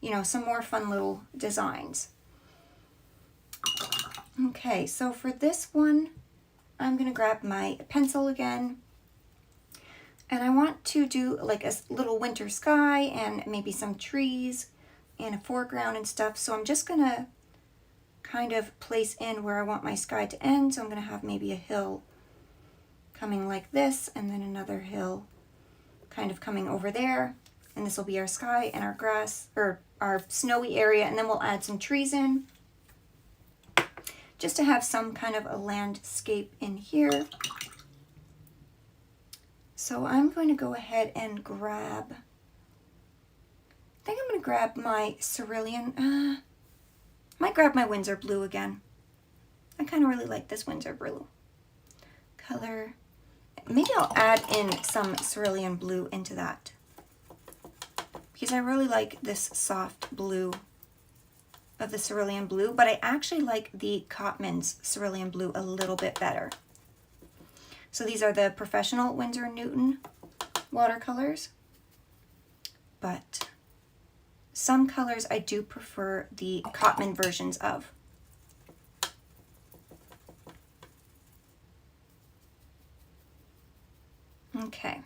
you know, some more fun little designs. Okay, so for this one, I'm going to grab my pencil again. And I want to do like a little winter sky and maybe some trees and a foreground and stuff. So I'm just going to kind of place in where I want my sky to end. So I'm going to have maybe a hill coming like this, and then another hill kind of coming over there. And this will be our sky and our grass, or our snowy area. And then we'll add some trees in, just to have some kind of a landscape in here. So I'm going to go ahead and grab, I think I'm going to grab my cerulean, might grab my Winsor blue again. I kind of really like this Winsor blue color. maybe I'll add in some cerulean blue into that, because I really like this soft blue of the cerulean blue, but I actually like the Cotman's cerulean blue a little bit better. So these are the professional Winsor and Newton watercolors, but some colors I do prefer the Cotman versions of. Okay,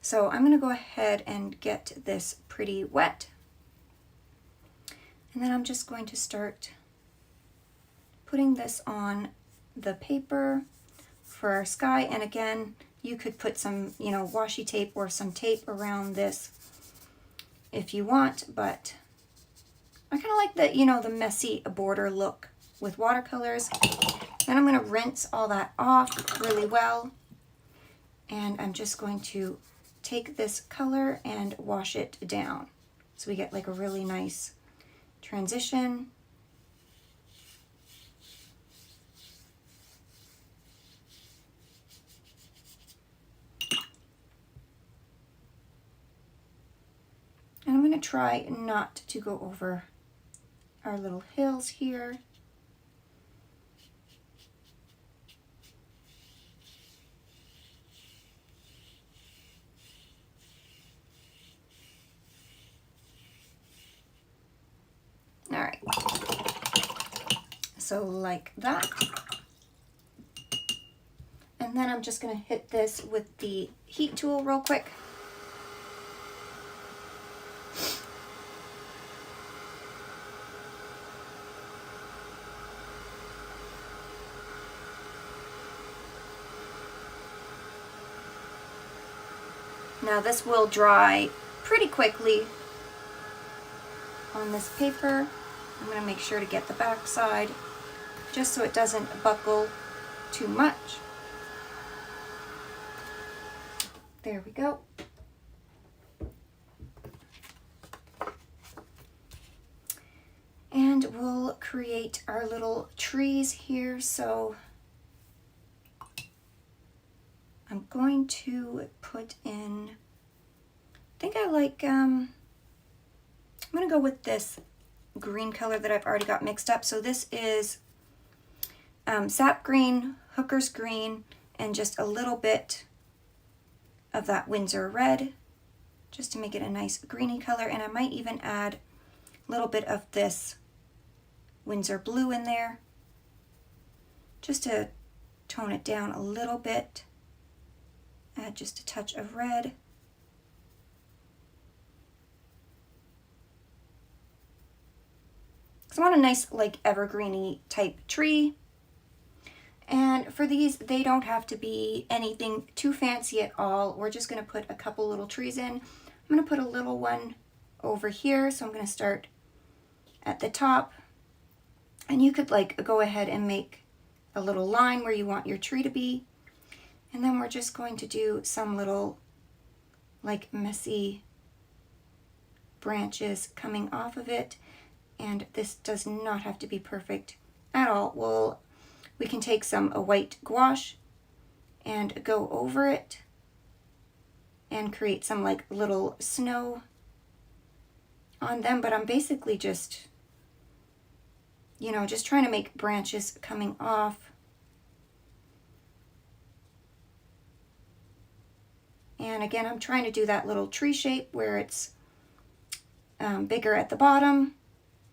so I'm going to go ahead and get this pretty wet, and then I'm just going to start putting this on the paper for our sky. And again, you could put some, you know, washi tape or some tape around this if you want, but I kind of like the, you know, the messy border look with watercolors. Then I'm going to rinse all that off really well, and I'm just going to take this color and wash it down so we get like a really nice transition. And I'm going to try not to go over our little hills here. All right, so like that. And then I'm just going to hit this with the heat tool real quick. Now this will dry pretty quickly on this paper. I'm going to make sure to get the back side just so it doesn't buckle too much. There we go. And we'll create our little trees here. So I'm going to put in, I think I like, I'm going to go with this green color that I've already got mixed up. So this is sap green, hooker's green, and just a little bit of that Winsor red, just to make it a nice greeny color. And I might even add a little bit of this Winsor blue in there, just to tone it down a little bit. Add just a touch of red. So I want a nice like evergreeny type tree. And for these, they don't have to be anything too fancy at all. We're just going to put a couple little trees in. I'm going to put a little one over here. So I'm going to start at the top. And you could like go ahead and make a little line where you want your tree to be. And then we're just going to do some little like messy branches coming off of it. And this does not have to be perfect at all. We can take some white gouache and go over it and create some like little snow on them. But I'm basically just, you know, just trying to make branches coming off. And again, I'm trying to do that little tree shape where it's bigger at the bottom,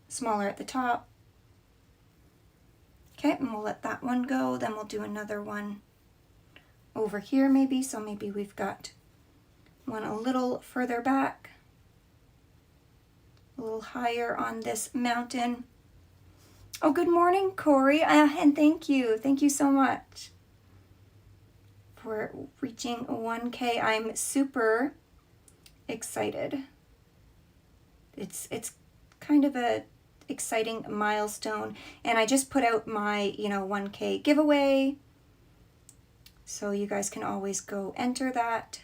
smaller at the top. Okay, and we'll let that one go. Then we'll do another one over here maybe. So maybe we've got one a little further back, a little higher on this mountain. Oh, good morning, Corey, and thank you. Thank you so much for reaching 1K. I'm super excited. It's kind of a exciting milestone, and I just put out my 1K giveaway, so you guys can always go enter that.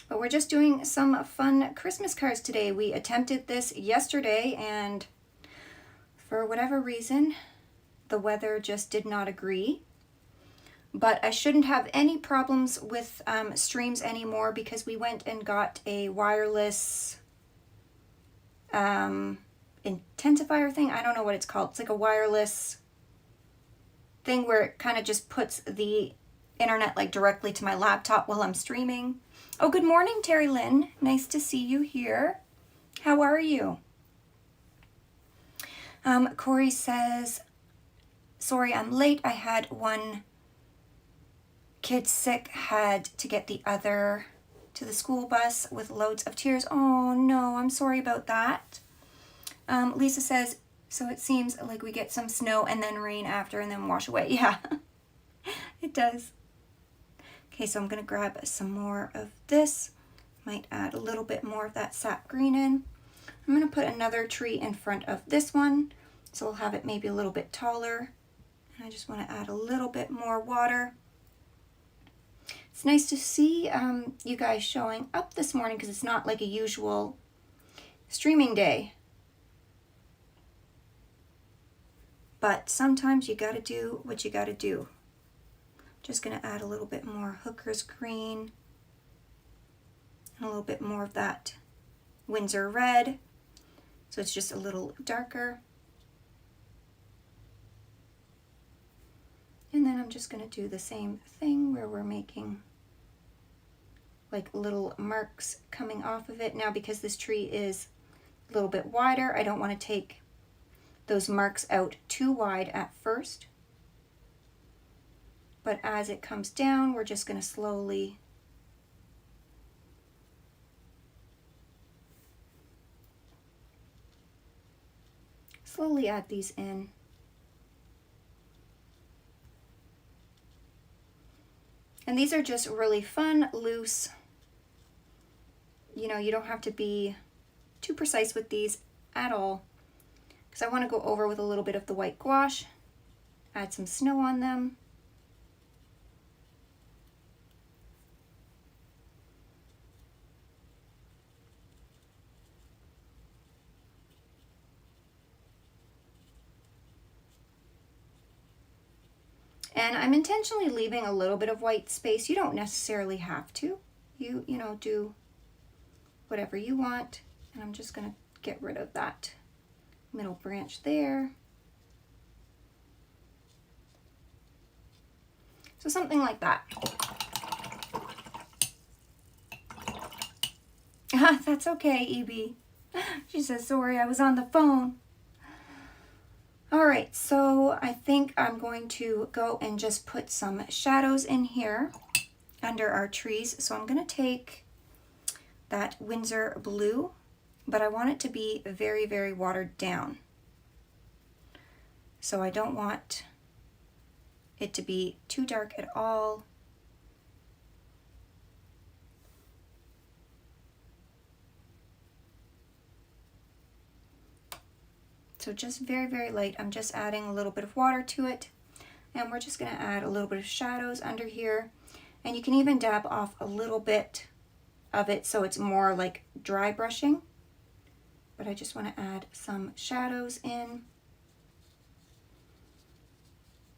But we're just doing some fun Christmas cards today. We attempted this yesterday, and for whatever reason, the weather just did not agree. But I shouldn't have any problems with streams anymore because we went and got a wireless intensifier thing. I don't know what it's called. It's like a wireless thing where it kind of just puts the internet like directly to my laptop while I'm streaming. Oh, good morning, Terry Lynn. Nice to see you here. How are you? Corey says, sorry, I'm late. I had one kid sick, had to get the other to the school bus with loads of tears. Oh no, I'm sorry about that. Lisa says, so it seems like we get some snow and then rain after and then wash away. Yeah, it does. Okay, so I'm going to grab some more of this. Might add a little bit more of that sap green in. I'm going to put another tree in front of this one, so we'll have it maybe a little bit taller. And I just want to add a little bit more water. It's nice to see you guys showing up this morning because it's not like a usual streaming day. But sometimes you got to do what you got to do. Just going to add a little bit more Hooker's green and a little bit more of that Winsor red. So it's just a little darker. And then I'm just going to do the same thing where we're making like little marks coming off of it. Now, because this tree is a little bit wider, I don't want to take those marks out too wide at first. But as it comes down, we're just going to slowly add these in. And these are just really fun, loose. You know, you don't have to be too precise with these at all. Because I want to go over with a little bit of the white gouache, add some snow on them. And I'm intentionally leaving a little bit of white space. You don't necessarily have to. You know, do whatever you want. And I'm just going to get rid of that middle branch there. So something like that. That's okay, Evie. She says, sorry, I was on the phone. All right, so I think I'm going to go and just put some shadows in here under our trees. So I'm going to take that Winsor blue, but I want it to be very, very watered down. So I don't want it to be too dark at all. So just very, very light. I'm just adding a little bit of water to it. And we're just going to add a little bit of shadows under here. And you can even dab off a little bit of it so it's more like dry brushing. But I just want to add some shadows in.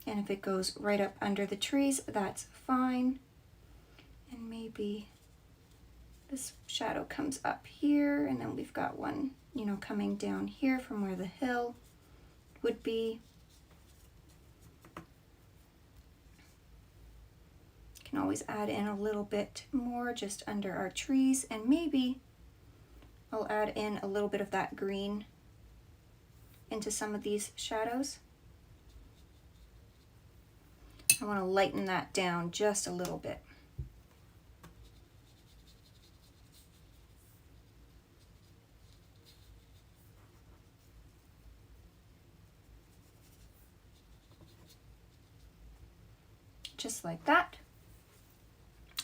And if it goes right up under the trees, that's fine. And maybe this shadow comes up here, and then we've got one, you know, coming down here from where the hill would be. Can always add in a little bit more just under our trees, and maybe I'll add in a little bit of that green into some of these shadows. I want to lighten that down just a little bit. Just like that.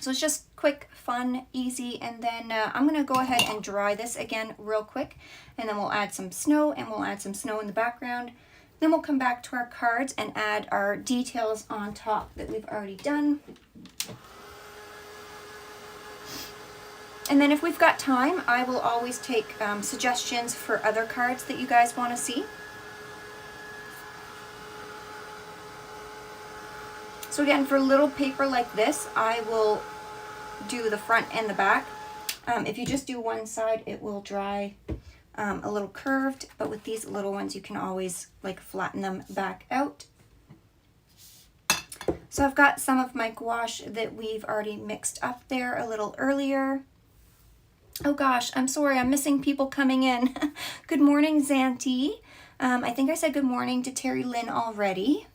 So it's just quick, fun, easy, and then I'm going to go ahead and dry this again real quick, and then we'll add some snow, and we'll add some snow in the background. Then we'll come back to our cards and add our details on top that we've already done. And then if we've got time, I will always take suggestions for other cards that you guys want to see. So again, for little paper like this, I will do the front and the back. If you just do one side, it will dry a little curved, but with these little ones, you can always like flatten them back out. So I've got some of my gouache that we've already mixed up there a little earlier. Oh gosh, I'm sorry, I'm missing people coming in. Good morning, Zanti. I think I said good morning to Terry Lynn already.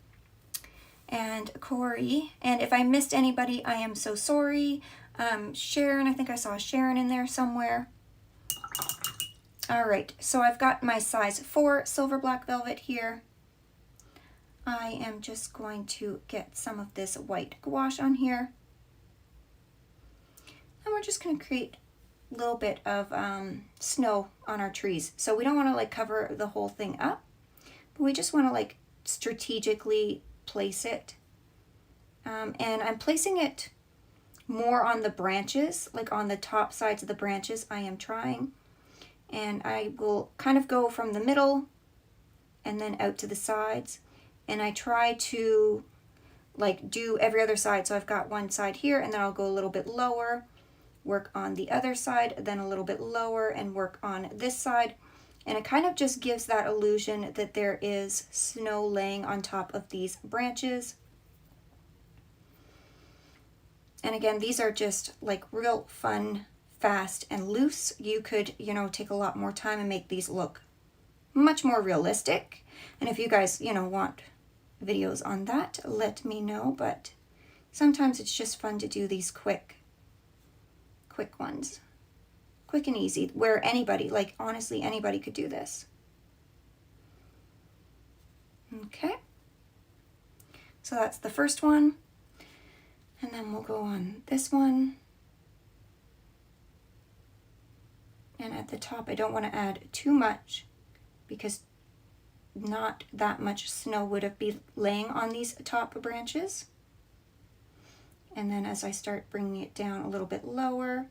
And Corey. And if I missed anybody, I am so sorry. Sharon, I think I saw Sharon in there somewhere. All right, so I've got my size 4 silver black velvet here. I am just going to get some of this white gouache on here. And we're just going to create a little bit of snow on our trees. So we don't want to like cover the whole thing up, but we just want to like strategically place it. And I'm placing it more on the branches, like on the top sides of the branches I am trying. And I will kind of go from the middle and then out to the sides. And I try to like do every other side. So I've got one side here and then I'll go a little bit lower, work on the other side, then a little bit lower and work on this side. And it kind of just gives that illusion that there is snow laying on top of these branches. And again, these are just like real fun, fast and loose. You could, you know, take a lot more time and make these look much more realistic. And if you guys, you know, want videos on that, let me know. But sometimes it's just fun to do these quick ones. Quick and easy, where anybody, like honestly, anybody could do this. Okay. So that's the first one. And then we'll go on this one. And at the top, I don't want to add too much because not that much snow would have been laying on these top branches. And then as I start bringing it down a little bit lower.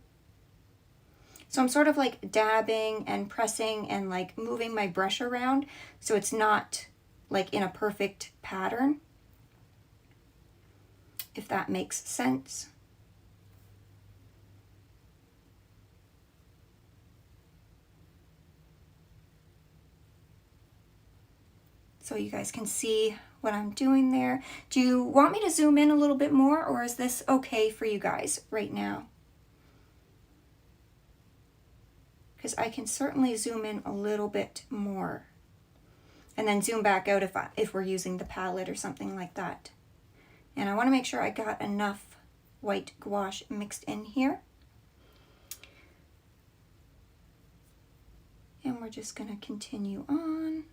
So I'm sort of like dabbing and pressing and like moving my brush around so it's not like in a perfect pattern, if that makes sense. So you guys can see what I'm doing there. Do you want me to zoom in a little bit more, or is this okay for you guys right now? Because I can certainly zoom in a little bit more and then zoom back out if we're using the palette or something like that. And I want to make sure I got enough white gouache mixed in here. And we're just going to continue on.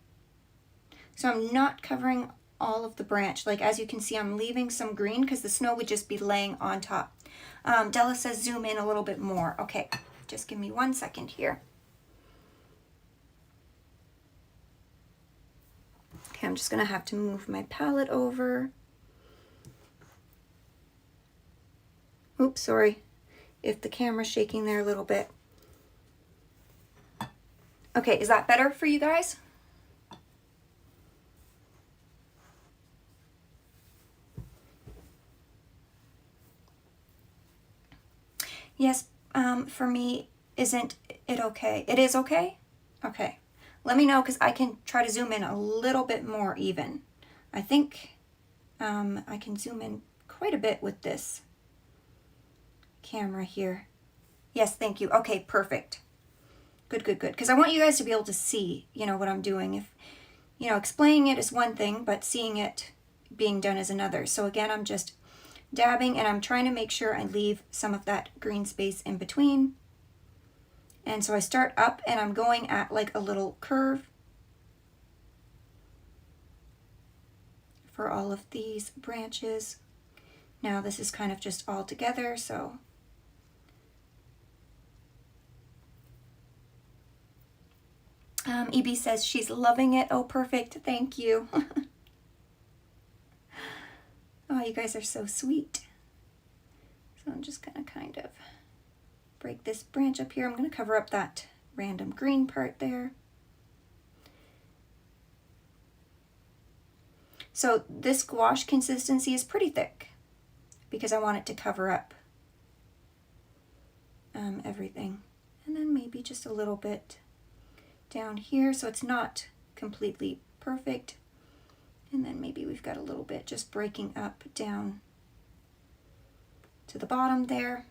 So I'm not covering all of the branch. Like as you can see, I'm leaving some green because the snow would just be laying on top. Della says zoom in a little bit more. Okay, just give me 1 second here. Okay, I'm just going to have to move my palette over. Oops, sorry if the camera's shaking there a little bit. Okay, is that better for you guys? Yes, for me, isn't it okay? It is okay? Okay. Let me know because I can try to zoom in a little bit more even. I think I can zoom in quite a bit with this camera here. Yes, thank you. Okay, perfect. Good, good, good. Because I want you guys to be able to see, you know, what I'm doing. If, you know, explaining it is one thing, but seeing it being done is another. So again, I'm just dabbing and I'm trying to make sure I leave some of that green space in between. And so I start up and I'm going at like a little curve for all of these branches. Now this is kind of just all together, so EB says she's loving it. Oh, perfect. Thank you. Oh, you guys are so sweet. So I'm just going to kind of break this branch up here. I'm going to cover up that random green part there. So this gouache consistency is pretty thick because I want it to cover up everything. And then maybe just a little bit down here so it's not completely perfect. And then maybe we've got a little bit just breaking up down to the bottom there.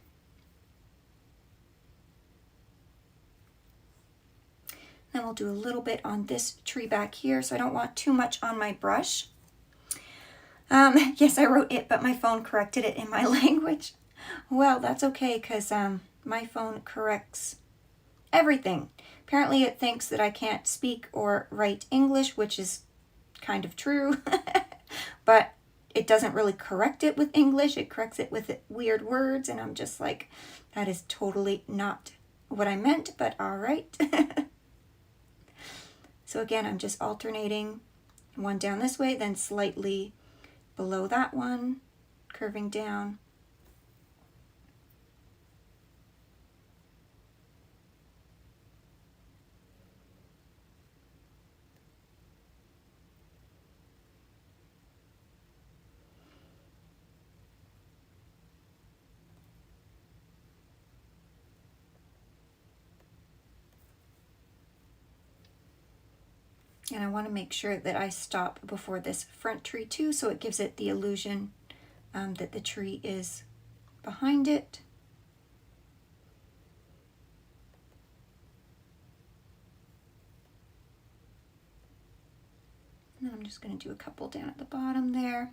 Then we'll do a little bit on this tree back here, so I don't want too much on my brush. Yes, I wrote it, but my phone corrected it in my language. Well, that's okay, because my phone corrects everything. Apparently it thinks that I can't speak or write English, which is kind of true, but it doesn't really correct it with English. It corrects it with weird words, and I'm just like, that is totally not what I meant, but all right. So again, I'm just alternating one down this way, then slightly below that one, curving down. And I want to make sure that I stop before this front tree too, so it gives it the illusion that the tree is behind it. And then I'm just going to do a couple down at the bottom there.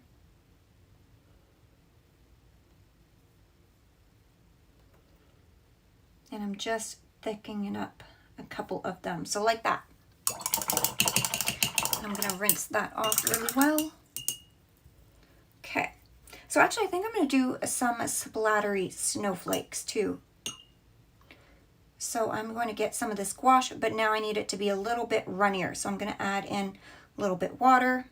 And I'm just thickening up a couple of them, so like that. I'm going to rinse that off really well. Okay, so actually I think I'm going to do some splattery snowflakes too. So I'm going to get some of this gouache, but now I need it to be a little bit runnier. So I'm going to add in a little bit water,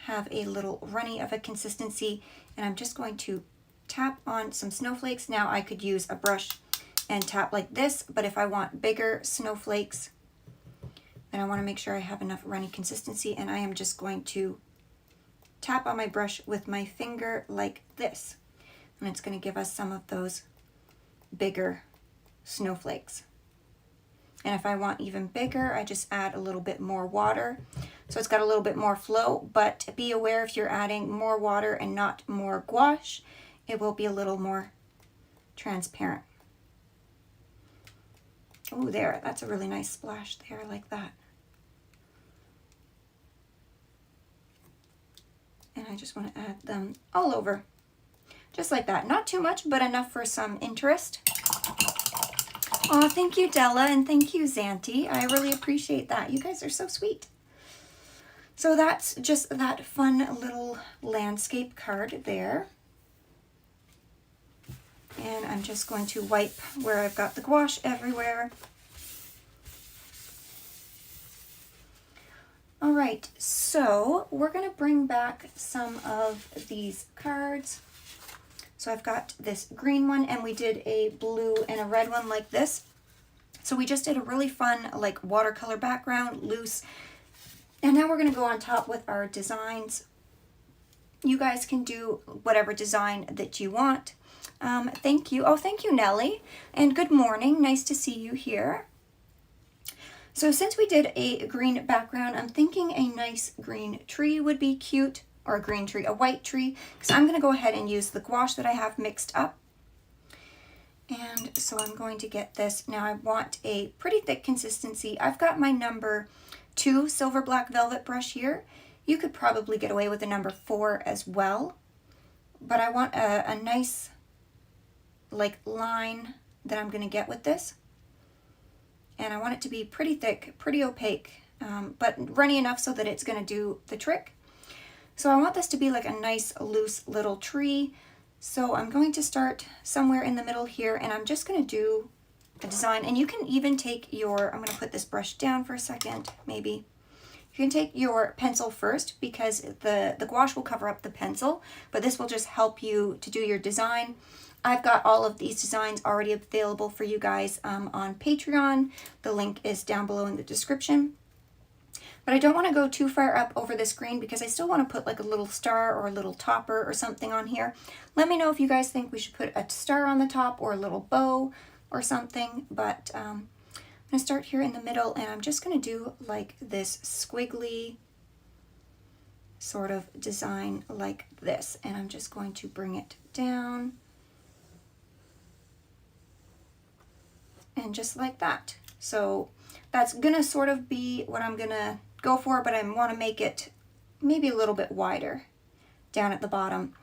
have a little runny of a consistency, and I'm just going to tap on some snowflakes. Now I could use a brush and tap like this, but if I want bigger snowflakes, then I want to make sure I have enough runny consistency, and I am just going to tap on my brush with my finger like this. And it's going to give us some of those bigger snowflakes. And if I want even bigger, I just add a little bit more water. So it's got a little bit more flow, but be aware if you're adding more water and not more gouache, it will be a little more transparent. Oh, there, that's a really nice splash there, like that. And I just want to add them all over, just like that. Not too much, but enough for some interest. Oh, thank you, Della, and thank you, Zanti. I really appreciate that. You guys are so sweet. So that's just that fun little landscape card there. And I'm just going to wipe where I've got the gouache everywhere. All right, so we're going to bring back some of these cards. So I've got this green one, and we did a blue and a red one like this. So we just did a really fun like watercolor background, loose. And now we're going to go on top with our designs. You guys can do whatever design that you want. Thank you. Oh, thank you, Nellie. And good morning. Nice to see you here. So since we did a green background, I'm thinking a nice green tree would be cute, or a green tree, a white tree, because I'm going to go ahead and use the gouache that I have mixed up. And so I'm going to get this. Now I want a pretty thick consistency. I've got my number 2 silver black velvet brush here. You could probably get away with a number 4 as well, but I want a nice like line that I'm going to get with this. And I want it to be pretty thick, pretty opaque, but runny enough so that it's going to do the trick. So I want this to be like a nice loose little tree. So I'm going to start somewhere in the middle here, and I'm just going to do a design. And you can even take your, I'm going to put this brush down for a second, maybe. You can take your pencil first, because the gouache will cover up the pencil, but this will just help you to do your design. I've got all of these designs already available for you guys on Patreon. The link is down below in the description. But I don't want to go too far up over this green because I still want to put like a little star or a little topper or something on here. Let me know if you guys think we should put a star on the top or a little bow or something. But I'm going to start here in the middle, and I'm just going to do like this squiggly sort of design like this. And I'm just going to bring it down. And just like that. So that's going to sort of be what I'm going to go for, but I want to make it maybe a little bit wider down at the bottom.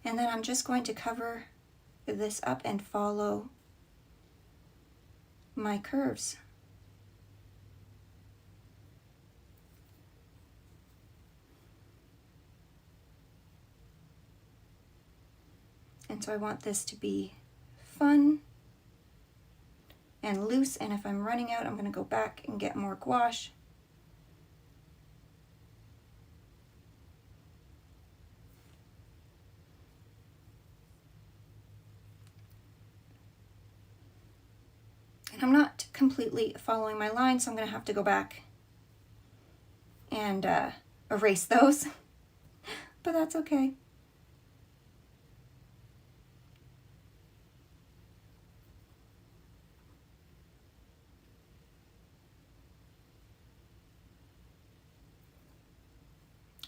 And then I'm just going to cover this up and follow my curves. And so I want this to be fun and loose, and if I'm running out, I'm going to go back and get more gouache. And I'm not completely following my line, so I'm going to have to go back and erase those, but that's okay.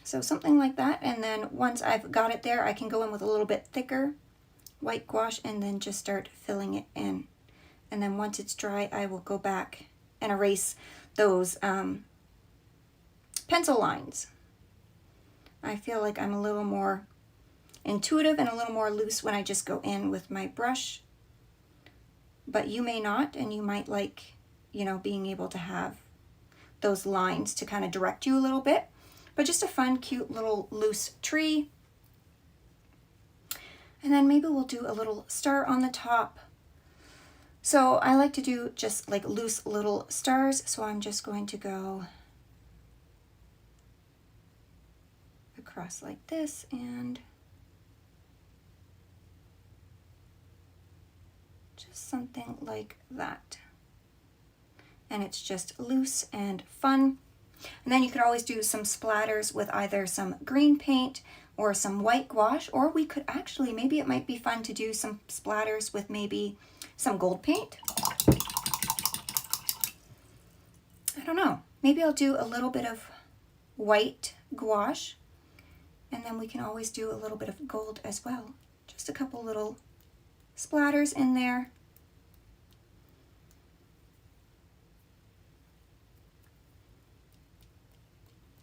So something like that, and then once I've got it there, I can go in with a little bit thicker white gouache and then just start filling it in. And then once it's dry, I will go back and erase those pencil lines. I feel like I'm a little more intuitive and a little more loose when I just go in with my brush. But you may not, and you might like, you know, being able to have those lines to kind of direct you a little bit. But just a fun, cute little loose tree. And then maybe we'll do a little star on the top. So I like to do just like loose little stars. So I'm just going to go across like this and just something like that. And it's just loose and fun. And then you could always do some splatters with either some green paint or some white gouache, or we could actually, maybe it might be fun to do some splatters with maybe some gold paint. I don't know. Maybe I'll do a little bit of white gouache, and then we can always do a little bit of gold as well. Just a couple little splatters in there.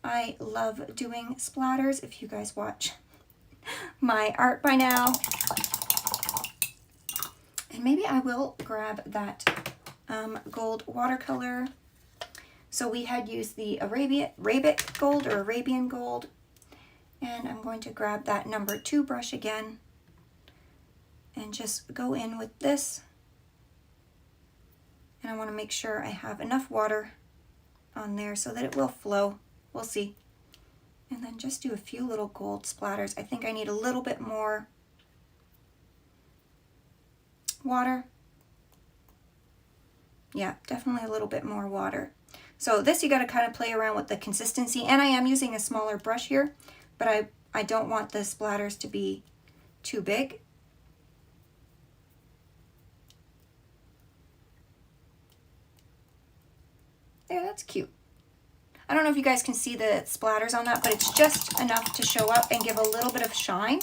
I love doing splatters, if you guys watch my art by now. And maybe I will grab that gold watercolor. So we had used the Arabic gold or Arabian gold. And I'm going to grab that number 2 brush again and just go in with this. And I want to make sure I have enough water on there so that it will flow. We'll see. And then just do a few little gold splatters. I think I need a little bit more water. Yeah, definitely a little bit more water. So this you got to kind of play around with the consistency. And I am using a smaller brush here, but I don't want the splatters to be too big. There, that's cute. I don't know if you guys can see the splatters on that, but it's just enough to show up and give a little bit of shine.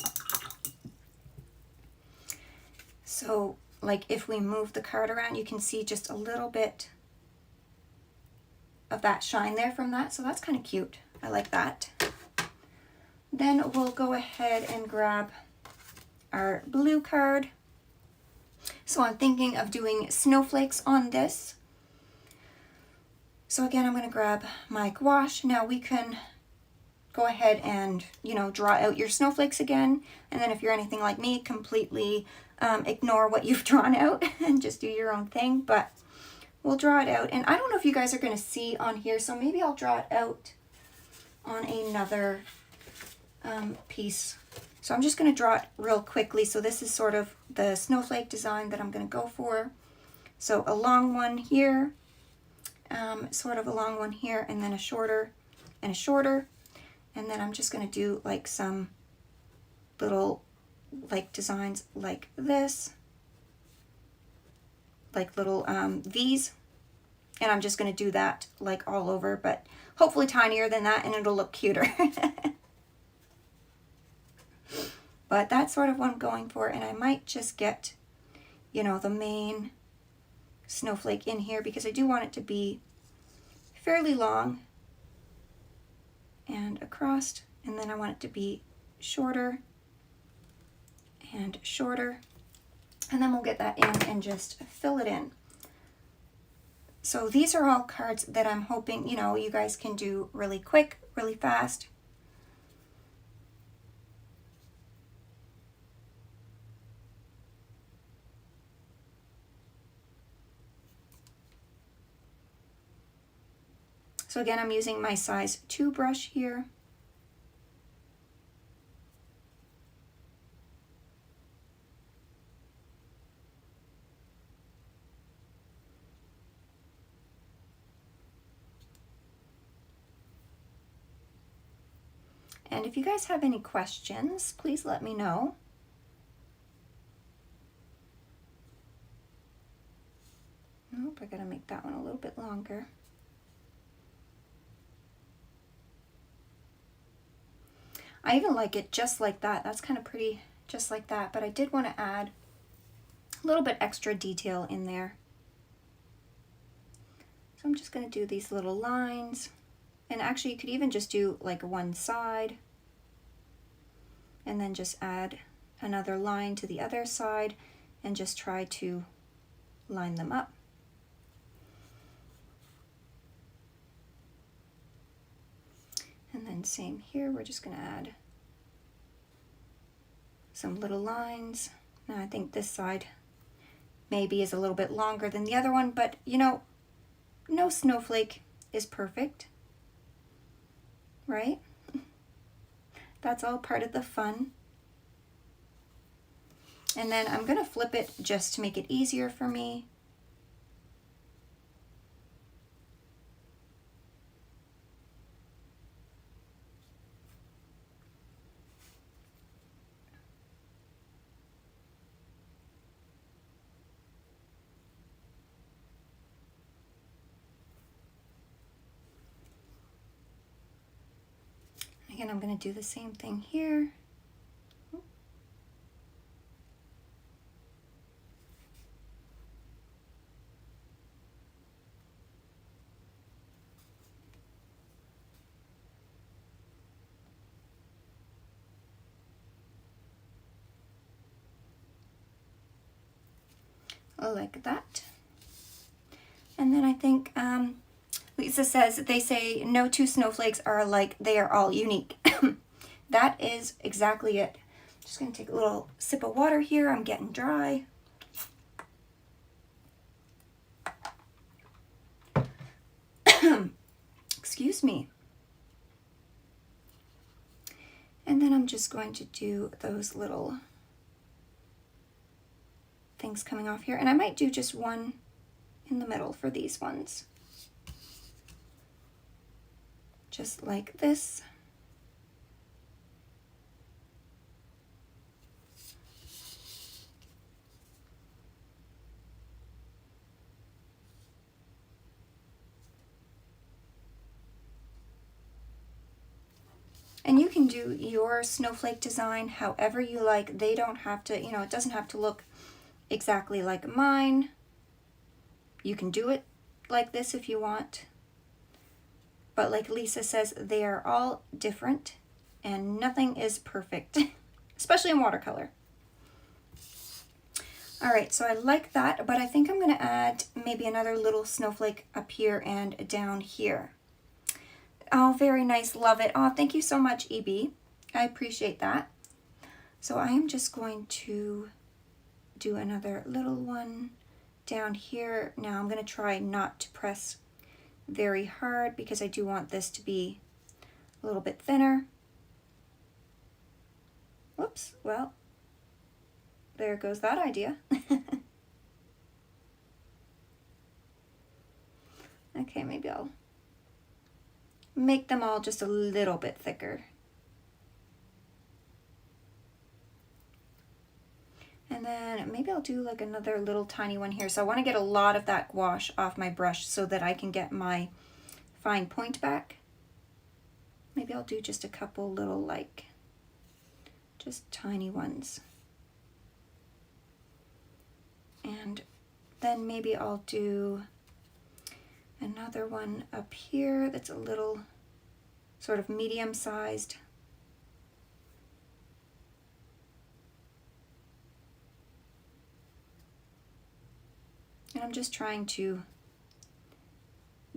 So, like if we move the card around, you can see just a little bit of that shine there from that. So that's kind of cute. I like that. Then we'll go ahead and grab our blue card. So I'm thinking of doing snowflakes on this. So again, I'm going to grab my gouache. Now we can go ahead and, you know, draw out your snowflakes again. And then if you're anything like me, completely ignore what you've drawn out and just do your own thing. But we'll draw it out. And I don't know if you guys are going to see on here, so maybe I'll draw it out on another piece So I'm just going to draw it real quickly. So this is sort of the snowflake design that I'm going to go for. So a long one here, sort of a long one here, and then a shorter and a shorter. And then I'm just going to do like some little like designs like this, like little V's. And I'm just going to do that like all over, but hopefully tinier than that, and it'll look cuter. But that's sort of what I'm going for, and I might just get, you know, the main snowflake in here because I do want it to be fairly long and across, and then I want it to be shorter and shorter, and then we'll get that in and just fill it in. So these are all cards that I'm hoping, you know, you guys can do really quick, really fast. So again, I'm using my size 2 brush here. And if you guys have any questions, please let me know. Nope, I gotta make that one a little bit longer. I even like it just like that. That's kind of pretty just like that, but I did want to add a little bit extra detail in there. So I'm just going to do these little lines, and actually you could even just do like one side and then just add another line to the other side and just try to line them up. And then same here, we're just going to add some little lines. Now I think this side maybe is a little bit longer than the other one, but you know, no snowflake is perfect, right? That's all part of the fun. And then I'm going to flip it just to make it easier for me. Again, I'm going to do the same thing here. Like that. And then I think Lisa says, they say no two snowflakes are alike, they are all unique. That is exactly it. Just going to take a little sip of water here. I'm getting dry. Excuse me. And then I'm just going to do those little things coming off here. And I might do just one in the middle for these ones. Just like this. And you can do your snowflake design however you like. They don't have to, you know, it doesn't have to look exactly like mine. You can do it like this if you want. But like Lisa says, they are all different and nothing is perfect, especially in watercolor. All right, so I like that, but I think I'm going to add maybe another little snowflake up here and down here. Oh, very nice. Love it. Oh, thank you so much, EB. I appreciate that. So I am just going to do another little one down here. Now I'm going to try not to press very hard because I do want this to be a little bit thinner. Whoops, well, there goes that idea. Okay, maybe I'll make them all just a little bit thicker. And then maybe I'll do like another little tiny one here. So I want to get a lot of that gouache off my brush so that I can get my fine point back. Maybe I'll do just a couple little, like, just tiny ones. And then maybe I'll do another one up here that's a little sort of medium sized. And I'm just trying to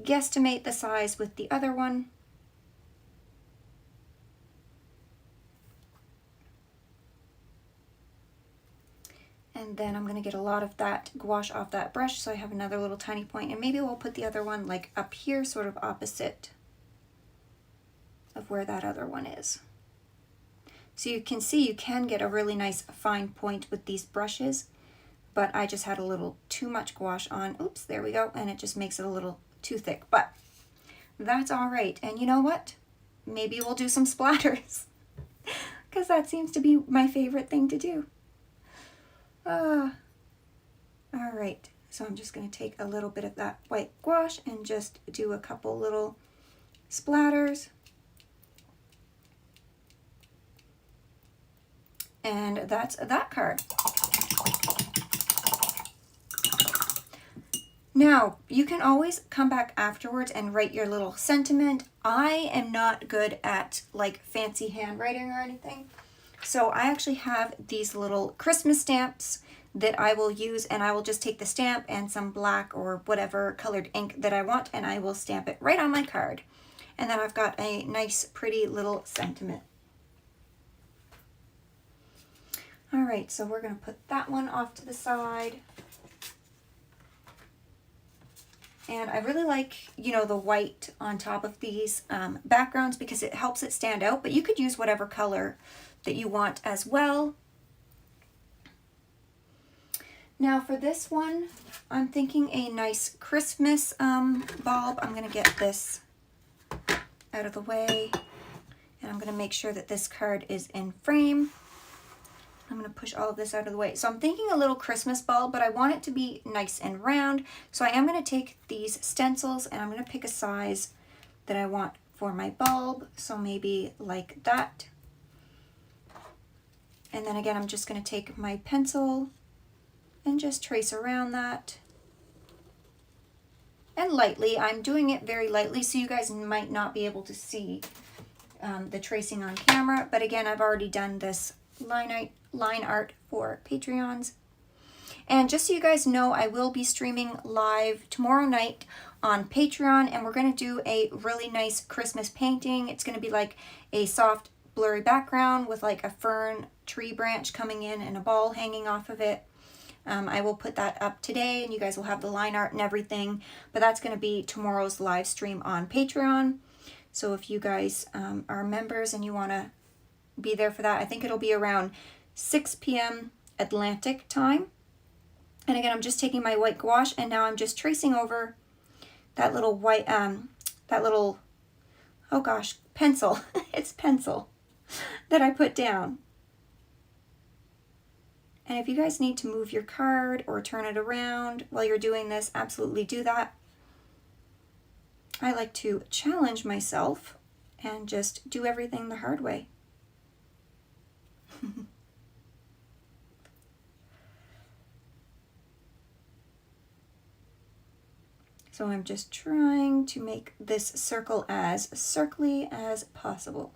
guesstimate the size with the other one. And then I'm going to get a lot of that gouache off that brush so I have another little tiny point. And maybe we'll put the other one like up here, sort of opposite of where that other one is. So you can see you can get a really nice fine point with these brushes, but I just had a little too much gouache on. Oops, there we go. And it just makes it a little too thick, but that's all right. And you know what? Maybe we'll do some splatters because that seems to be my favorite thing to do. All right, so I'm just going to take a little bit of that white gouache and just do a couple little splatters. And that's that card. Now, you can always come back afterwards and write your little sentiment. I am not good at like fancy handwriting or anything. So I actually have these little Christmas stamps that I will use, and I will just take the stamp and some black or whatever colored ink that I want, and I will stamp it right on my card. And then I've got a nice, pretty little sentiment. All right, so we're going to put that one off to the side. And I really like, you know, the white on top of these backgrounds because it helps it stand out, but you could use whatever color that you want as well. Now for this one, I'm thinking a nice Christmas bulb. I'm going to get this out of the way, and I'm going to make sure that this card is in frame. I'm going to push all of this out of the way. So I'm thinking a little Christmas bulb, but I want it to be nice and round. So I am going to take these stencils and I'm going to pick a size that I want for my bulb. So maybe like that. And then again, I'm just going to take my pencil and just trace around that. And lightly, I'm doing it very lightly, so you guys might not be able to see the tracing on camera. But again, I've already done this line art for Patreons. And just so you guys know, I will be streaming live tomorrow night on Patreon, and we're going to do a really nice Christmas painting. It's going to be like a soft blurry background with like a fern tree branch coming in and a ball hanging off of it. I will put that up today, and you guys will have the line art and everything, but that's going to be tomorrow's live stream on Patreon. So if you guys are members and you want to be there for that, I think it'll be around 6 p.m. Atlantic time. And again, I'm just taking my white gouache, and now I'm just tracing over that little white, oh gosh, pencil. It's pencil that I put down. And if you guys need to move your card or turn it around while you're doing this, absolutely do that. I like to challenge myself and just do everything the hard way. So I'm just trying to make this circle as circly as possible.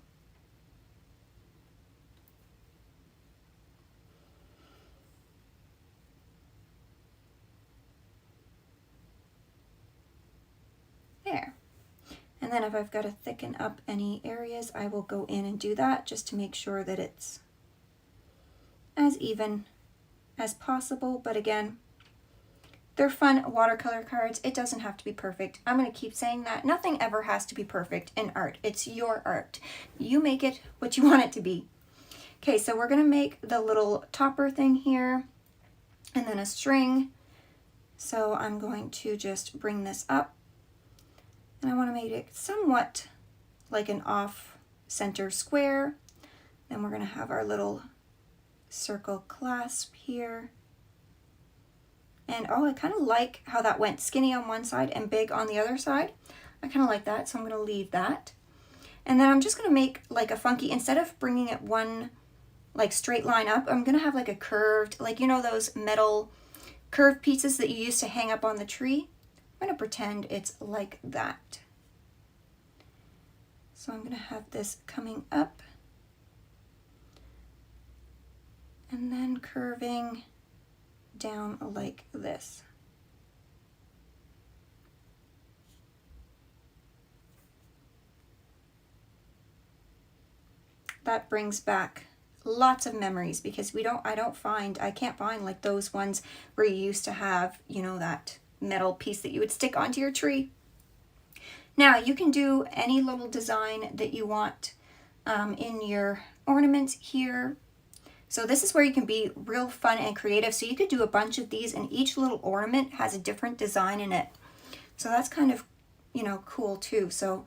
There. And then if I've got to thicken up any areas, I will go in and do that just to make sure that it's as even as possible. But again, they're fun watercolor cards. It doesn't have to be perfect. I'm going to keep saying that. Nothing ever has to be perfect in art. It's your art. You make it what you want it to be. Okay, so we're gonna make the little topper thing here and then a string. So I'm going to just bring this up and I want to make it somewhat like an off-center square. Then we're gonna have our little circle clasp here. And oh, I kind of like how that went skinny on one side and big on the other side. I kind of like that, so I'm going to leave that. And then I'm just going to make like a funky, instead of bringing it one like straight line up, I'm going to have like a curved, like, you know, those metal curved pieces that you used to hang up on the tree. I'm going to pretend it's like that. So I'm going to have this coming up and then curving down like this. That brings back lots of memories because I can't find like those ones where you used to have, you know, that metal piece that you would stick onto your tree. Now you can do any little design that you want in your ornaments here. So this is where you can be real fun and creative. So you could do a bunch of these and each little ornament has a different design in it. So that's kind of, you know, cool too. So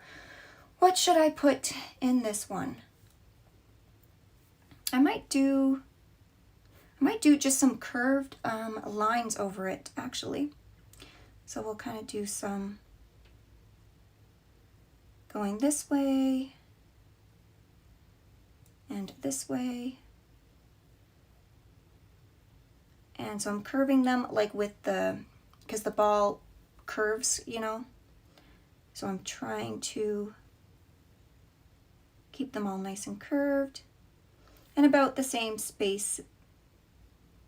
what should I put in this one? I might do just some curved lines over it actually. So we'll kind of do some going this way and this way. And so I'm curving them like with because the ball curves, you know. So I'm trying to keep them all nice and curved and about the same space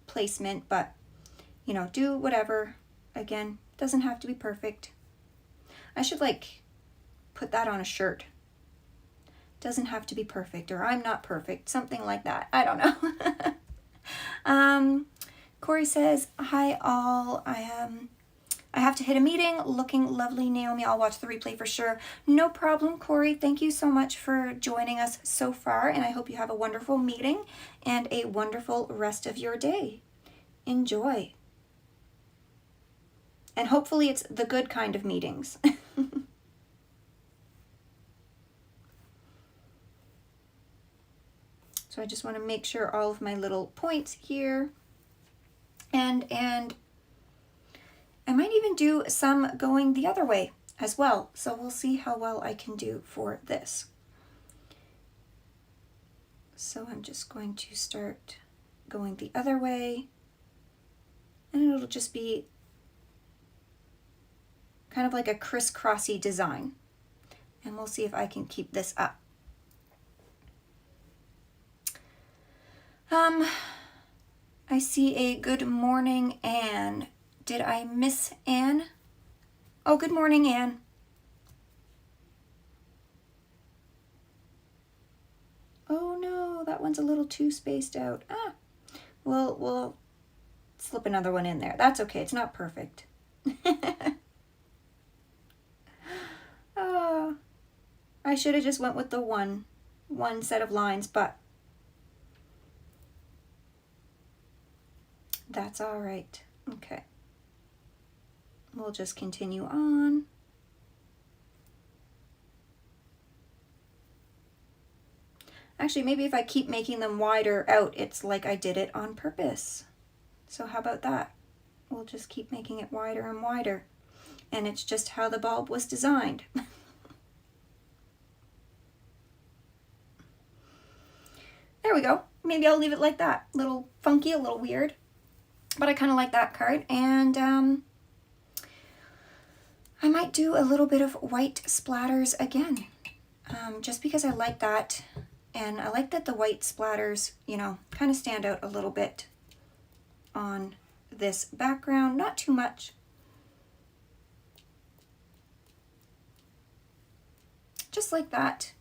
placement, but you know, do whatever. Again, doesn't have to be perfect. I should like put that on a shirt. Doesn't have to be perfect, or I'm not perfect, something like that. I don't know. Corey says, hi all, I have to hit a meeting. Looking lovely, Naomi. I'll watch the replay for sure. No problem, Corey. Thank you so much for joining us so far, and I hope you have a wonderful meeting and a wonderful rest of your day. Enjoy. And hopefully it's the good kind of meetings. So I just want to make sure all of my little points here. And I might even do some going the other way as well. So we'll see how well I can do for this. So I'm just going to start going the other way. And it'll just be kind of like a crisscrossy design. And we'll see if I can keep this up. I see a good morning, Anne. Did I miss Anne? Oh, good morning, Anne. Oh no, that one's a little too spaced out. We'll slip another one in there. That's okay, it's not perfect. I should have just went with the one set of lines, but that's all right. Okay. We'll just continue on. Actually, maybe if I keep making them wider out, it's like I did it on purpose. So how about that? We'll just keep making it wider and wider. And it's just how the bulb was designed. There we go. Maybe I'll leave it like that. A little funky, a little weird. But I kind of like that card. And I might do a little bit of white splatters again. Just because I like that. And I like that the white splatters, you know, kind of stand out a little bit on this background. Not too much. Just like that.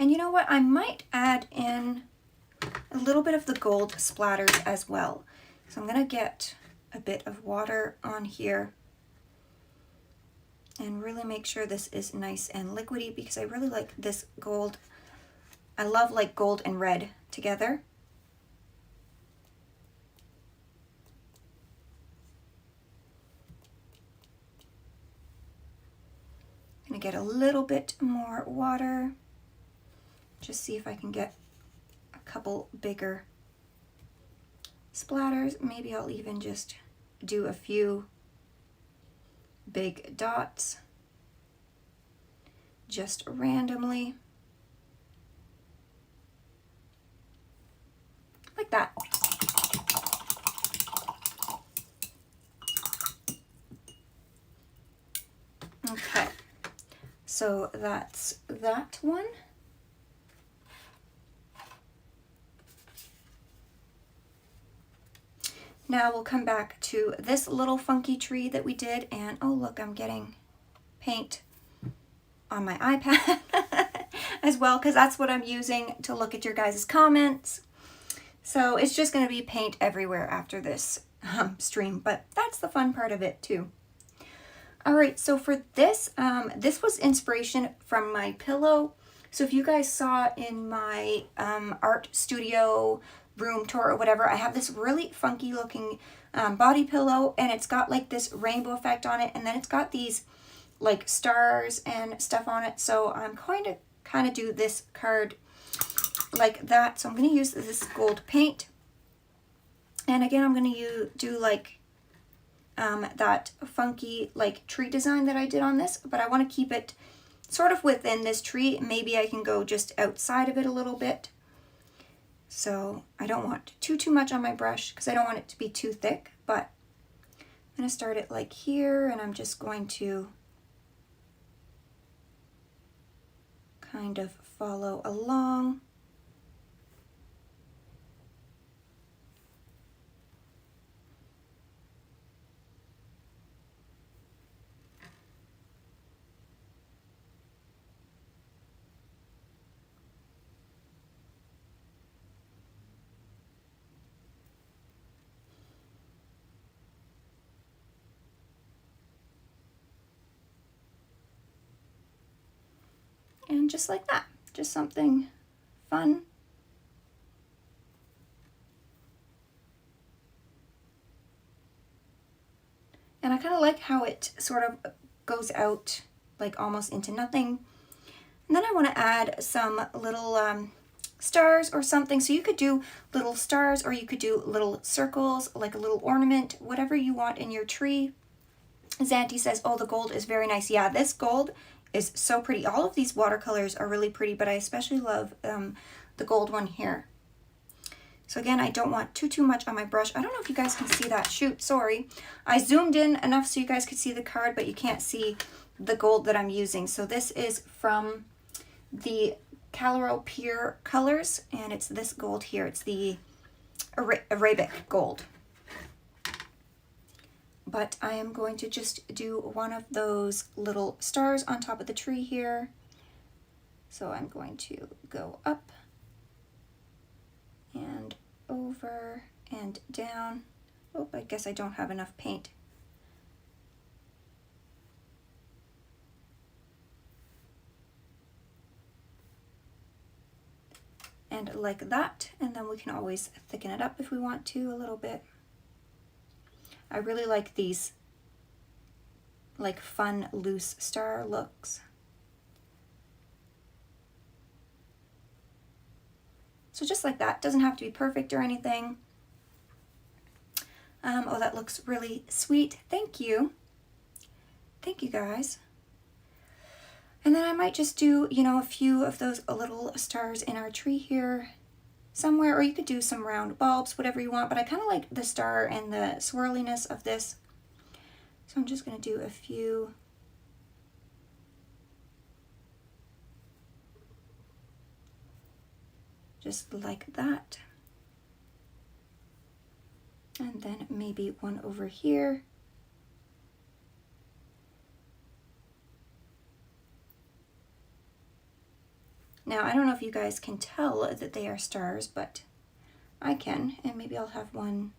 And you know what? I might add in a little bit of the gold splatters as well. So I'm going to get a bit of water on here. and really make sure this is nice and liquidy because I really like this gold. I love like gold and red together. I'm gonna get a little bit more water. Just see if I can get a couple bigger splatters. Maybe I'll even just do a few big dots just randomly like that. Okay, so that's that one. Now we'll come back to this little funky tree that we did, and oh look, I'm getting paint on my iPad as well, because that's what I'm using to look at your guys' comments. So it's just going to be paint everywhere after this stream, but that's the fun part of it too. All right, so for this, this was inspiration from my pillow. So if you guys saw in my art studio room tour or whatever, I have this really funky looking body pillow, and it's got like this rainbow effect on it, and then it's got these like stars and stuff on it. So I'm going to kind of do this card like that. So I'm going to use this gold paint, and again I'm going to do like that funky like tree design that I did on this, but I want to keep it sort of within this tree. Maybe I can go just outside of it a little bit. So I don't want too much on my brush because I don't want it to be too thick, but I'm going to start it like here, and I'm just going to kind of follow along. And just like that, just something fun. And I kind of like how it sort of goes out like almost into nothing. And then I want to add some little stars or something. So you could do little stars, or you could do little circles, like a little ornament, whatever you want in your tree. Zanti says, oh, the gold is very nice. Yeah, this gold is so pretty. All of these watercolors are really pretty, but I especially love the gold one here. So again, I don't want too much on my brush. I don't know if you guys can see that. Shoot, sorry. I zoomed in enough so you guys could see the card, but you can't see the gold that I'm using. So this is from the Calero Pure Colors, and it's this gold here. It's the Arabic gold. But I am going to just do one of those little stars on top of the tree here. So I'm going to go up and over and down. Oh, I guess I don't have enough paint. And like that, and then we can always thicken it up if we want to a little bit. I really like these like fun loose star looks. So just like that, doesn't have to be perfect or anything. Oh, that looks really sweet. Thank you. Thank you guys. And then I might just do, you know, a few of those little stars in our tree here somewhere, or you could do some round bulbs, whatever you want, but I kind of like the star and the swirliness of this. So I'm just going to do a few. Just like that. And then maybe one over here. Now, I don't know if you guys can tell that they are stars, but I can. And maybe I'll have one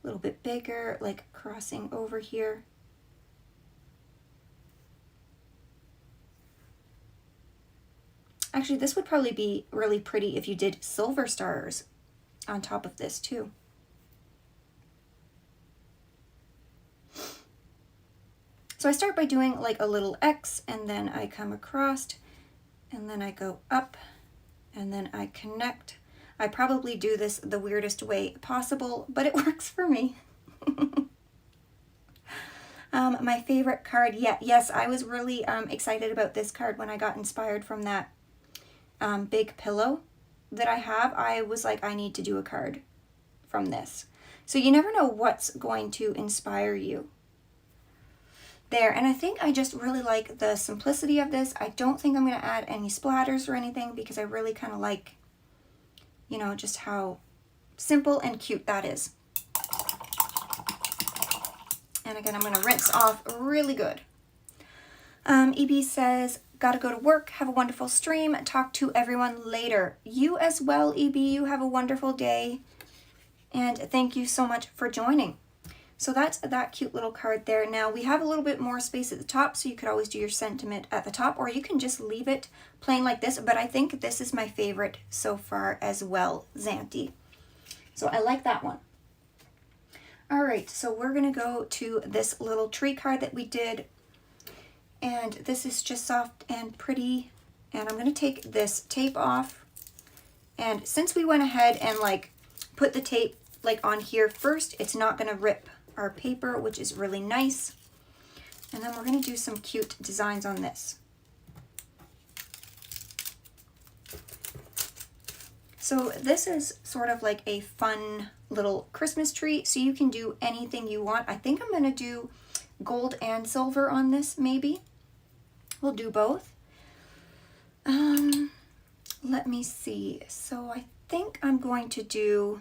a little bit bigger, like crossing over here. Actually, this would probably be really pretty if you did silver stars on top of this too. So I start by doing like a little X, and then I come across, and then I go up, and then I connect. I probably do this the weirdest way possible, but it works for me. My favorite card, yes, I was really excited about this card when I got inspired from that big pillow that I have. I was like, I need to do a card from this. So you never know what's going to inspire you there. And I think I just really like the simplicity of this. I don't think I'm going to add any splatters or anything because I really kind of like, you know, just how simple and cute that is. And again, I'm going to rinse off really good. EB says, gotta go to work. Have a wonderful stream. Talk to everyone later. You as well, EB. You have a wonderful day. And thank you so much for joining. So that's that cute little card there. Now we have a little bit more space at the top, so you could always do your sentiment at the top, or you can just leave it plain like this. But I think this is my favorite so far as well, Zanti. So I like that one. All right, so we're gonna go to this little tree card that we did. And this is just soft and pretty. And I'm gonna take this tape off. And since we went ahead and like put the tape like on here first, it's not gonna rip our paper, which is really nice. And then we're going to do some cute designs on this. So this is sort of like a fun little Christmas tree, so you can do anything you want. I think I'm going to do gold and silver on this, maybe. We'll do both. Let me see. So I think I'm going to do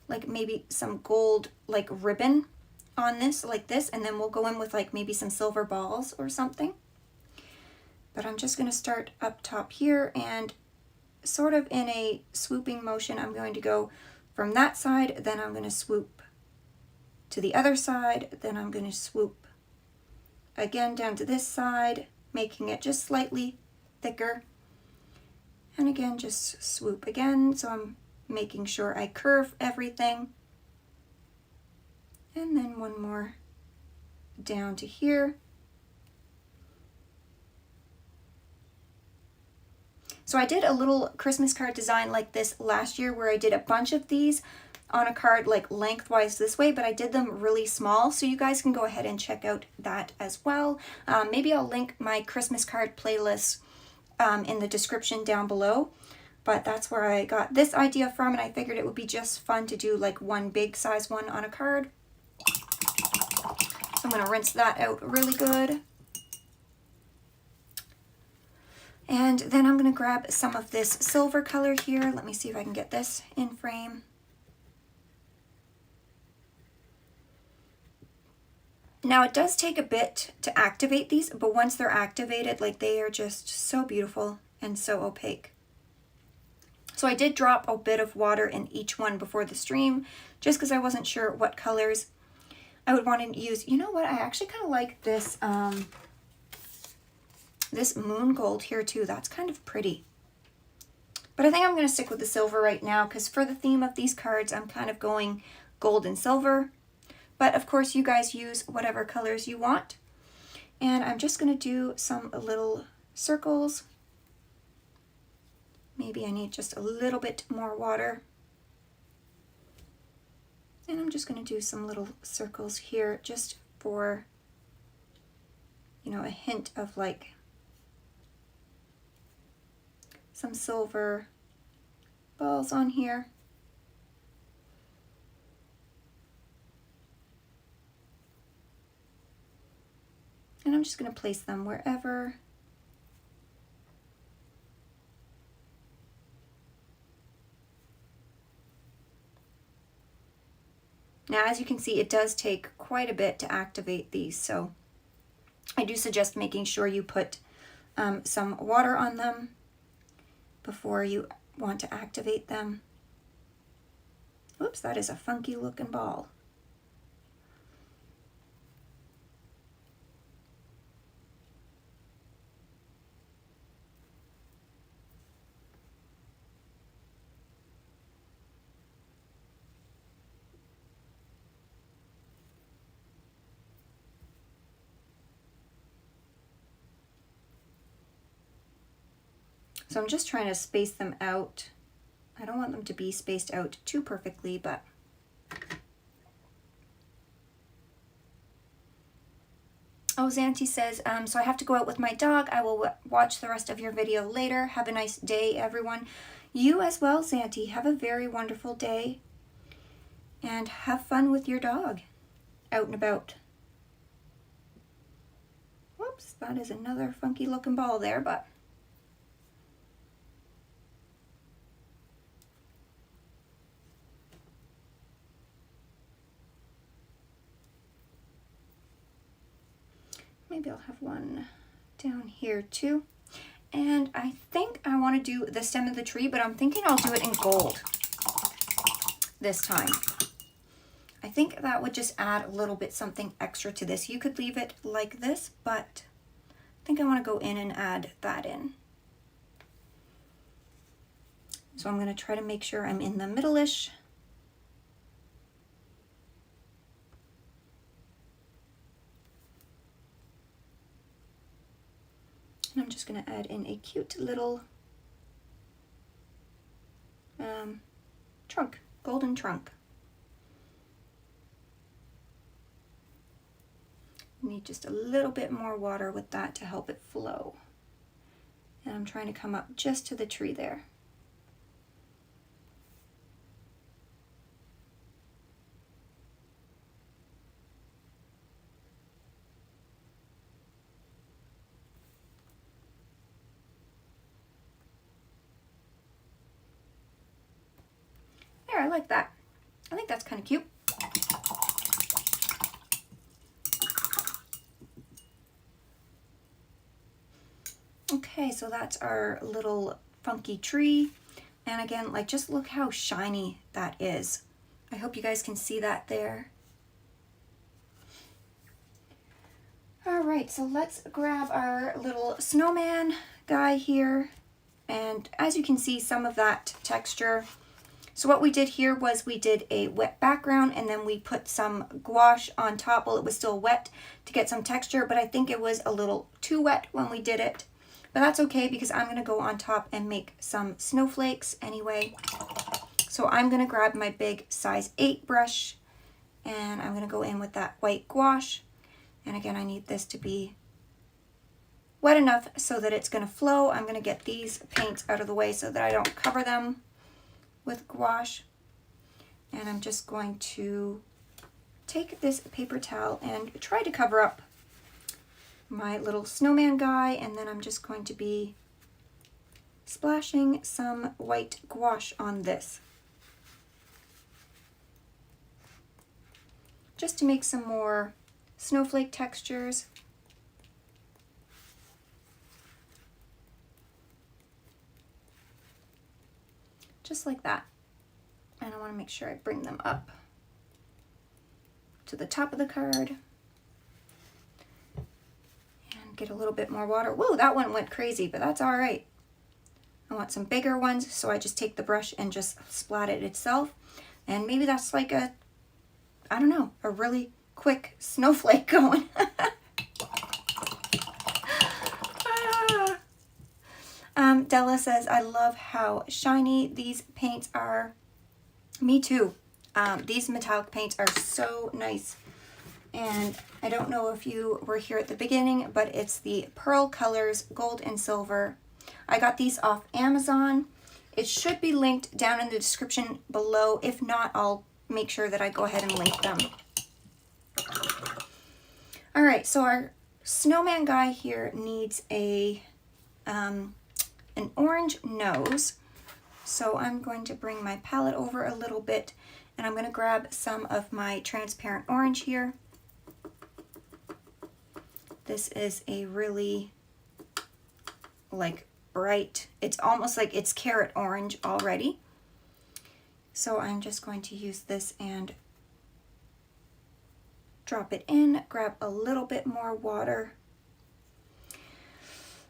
like maybe some gold like ribbon on this, like this, and then we'll go in with like maybe some silver balls or something. But I'm just going to start up top here, and sort of in a swooping motion, I'm going to go from that side, then I'm going to swoop to the other side, then I'm going to swoop again down to this side, making it just slightly thicker, and again just swoop again. So I'm making sure I curve everything. And then one more down to here. So I did a little Christmas card design like this last year where I did a bunch of these on a card like lengthwise this way, but I did them really small, so you guys can go ahead and check out that as well. Maybe I'll link my Christmas card playlist in the description down below. But that's where I got this idea from, and I figured it would be just fun to do like one big size one on a card. So I'm going to rinse that out really good. And then I'm going to grab some of this silver color here. Let me see if I can get this in frame. Now it does take a bit to activate these, but once they're activated, like they are just so beautiful and so opaque. So I did drop a bit of water in each one before the stream, just because I wasn't sure what colors I would want to use. You know what? I actually kind of like this, this moon gold here too. That's kind of pretty. But I think I'm going to stick with the silver right now, because for the theme of these cards, I'm kind of going gold and silver. But of course, you guys use whatever colors you want. And I'm just going to do some little circles. Maybe I need just a little bit more water. And I'm just going to do some little circles here just for, you know, a hint of like some silver balls on here. And I'm just going to place them wherever. Now, as you can see, it does take quite a bit to activate these, so I do suggest making sure you put some water on them before you want to activate them. Oops, that is a funky looking ball. So I'm just trying to space them out. I don't want them to be spaced out too perfectly, but oh, Zanti says, so I have to go out with my dog. I will watch the rest of your video later. Have a nice day, everyone. You as well, Zanti. Have a very wonderful day. And have fun with your dog out and about. Whoops, that is another funky looking ball there, but maybe I'll have one down here too. And I think I want to do the stem of the tree, but I'm thinking I'll do it in gold this time. I think that would just add a little bit something extra to this. You could leave it like this, but I think I want to go in and add that in. So I'm going to try to make sure I'm in the middle-ish. And I'm just going to add in a cute little trunk, golden trunk. Need just a little bit more water with that to help it flow. And I'm trying to come up just to the tree there. There, I like that. I think that's kind of cute. Okay, so that's our little funky tree. And again, like, just look how shiny that is. I hope you guys can see that there. All right, so let's grab our little snowman guy here. And as you can see, some of that texture. So what we did here was we did a wet background and then we put some gouache on top while it was still wet to get some texture, but I think it was a little too wet when we did it. But that's okay because I'm going to go on top and make some snowflakes anyway. So I'm going to grab my big size 8 brush and I'm going to go in with that white gouache. And again, I need this to be wet enough so that it's going to flow. I'm going to get these paints out of the way so that I don't cover them with gouache. And I'm just going to take this paper towel and try to cover up my little snowman guy, and then I'm just going to be splashing some white gouache on this just to make some more snowflake textures. Just like that. And I want to make sure I bring them up to the top of the card. Get a little bit more water. Whoa, that one went crazy, but that's all right. I want some bigger ones, so I just take the brush and just splat it itself. And maybe that's like a, I don't know, a really quick snowflake going. Della says, I love how shiny these paints are. Me too. These metallic paints are so nice. And I don't know if you were here at the beginning, but it's the Pearl Colors Gold and Silver. I got these off Amazon. It should be linked down in the description below. If not, I'll make sure that I go ahead and link them. All right, so our snowman guy here needs a an orange nose. So I'm going to bring my palette over a little bit, and I'm going to grab some of my transparent orange here. This is a really like bright, it's almost like it's carrot orange already. So I'm just going to use this and drop it in, grab a little bit more water.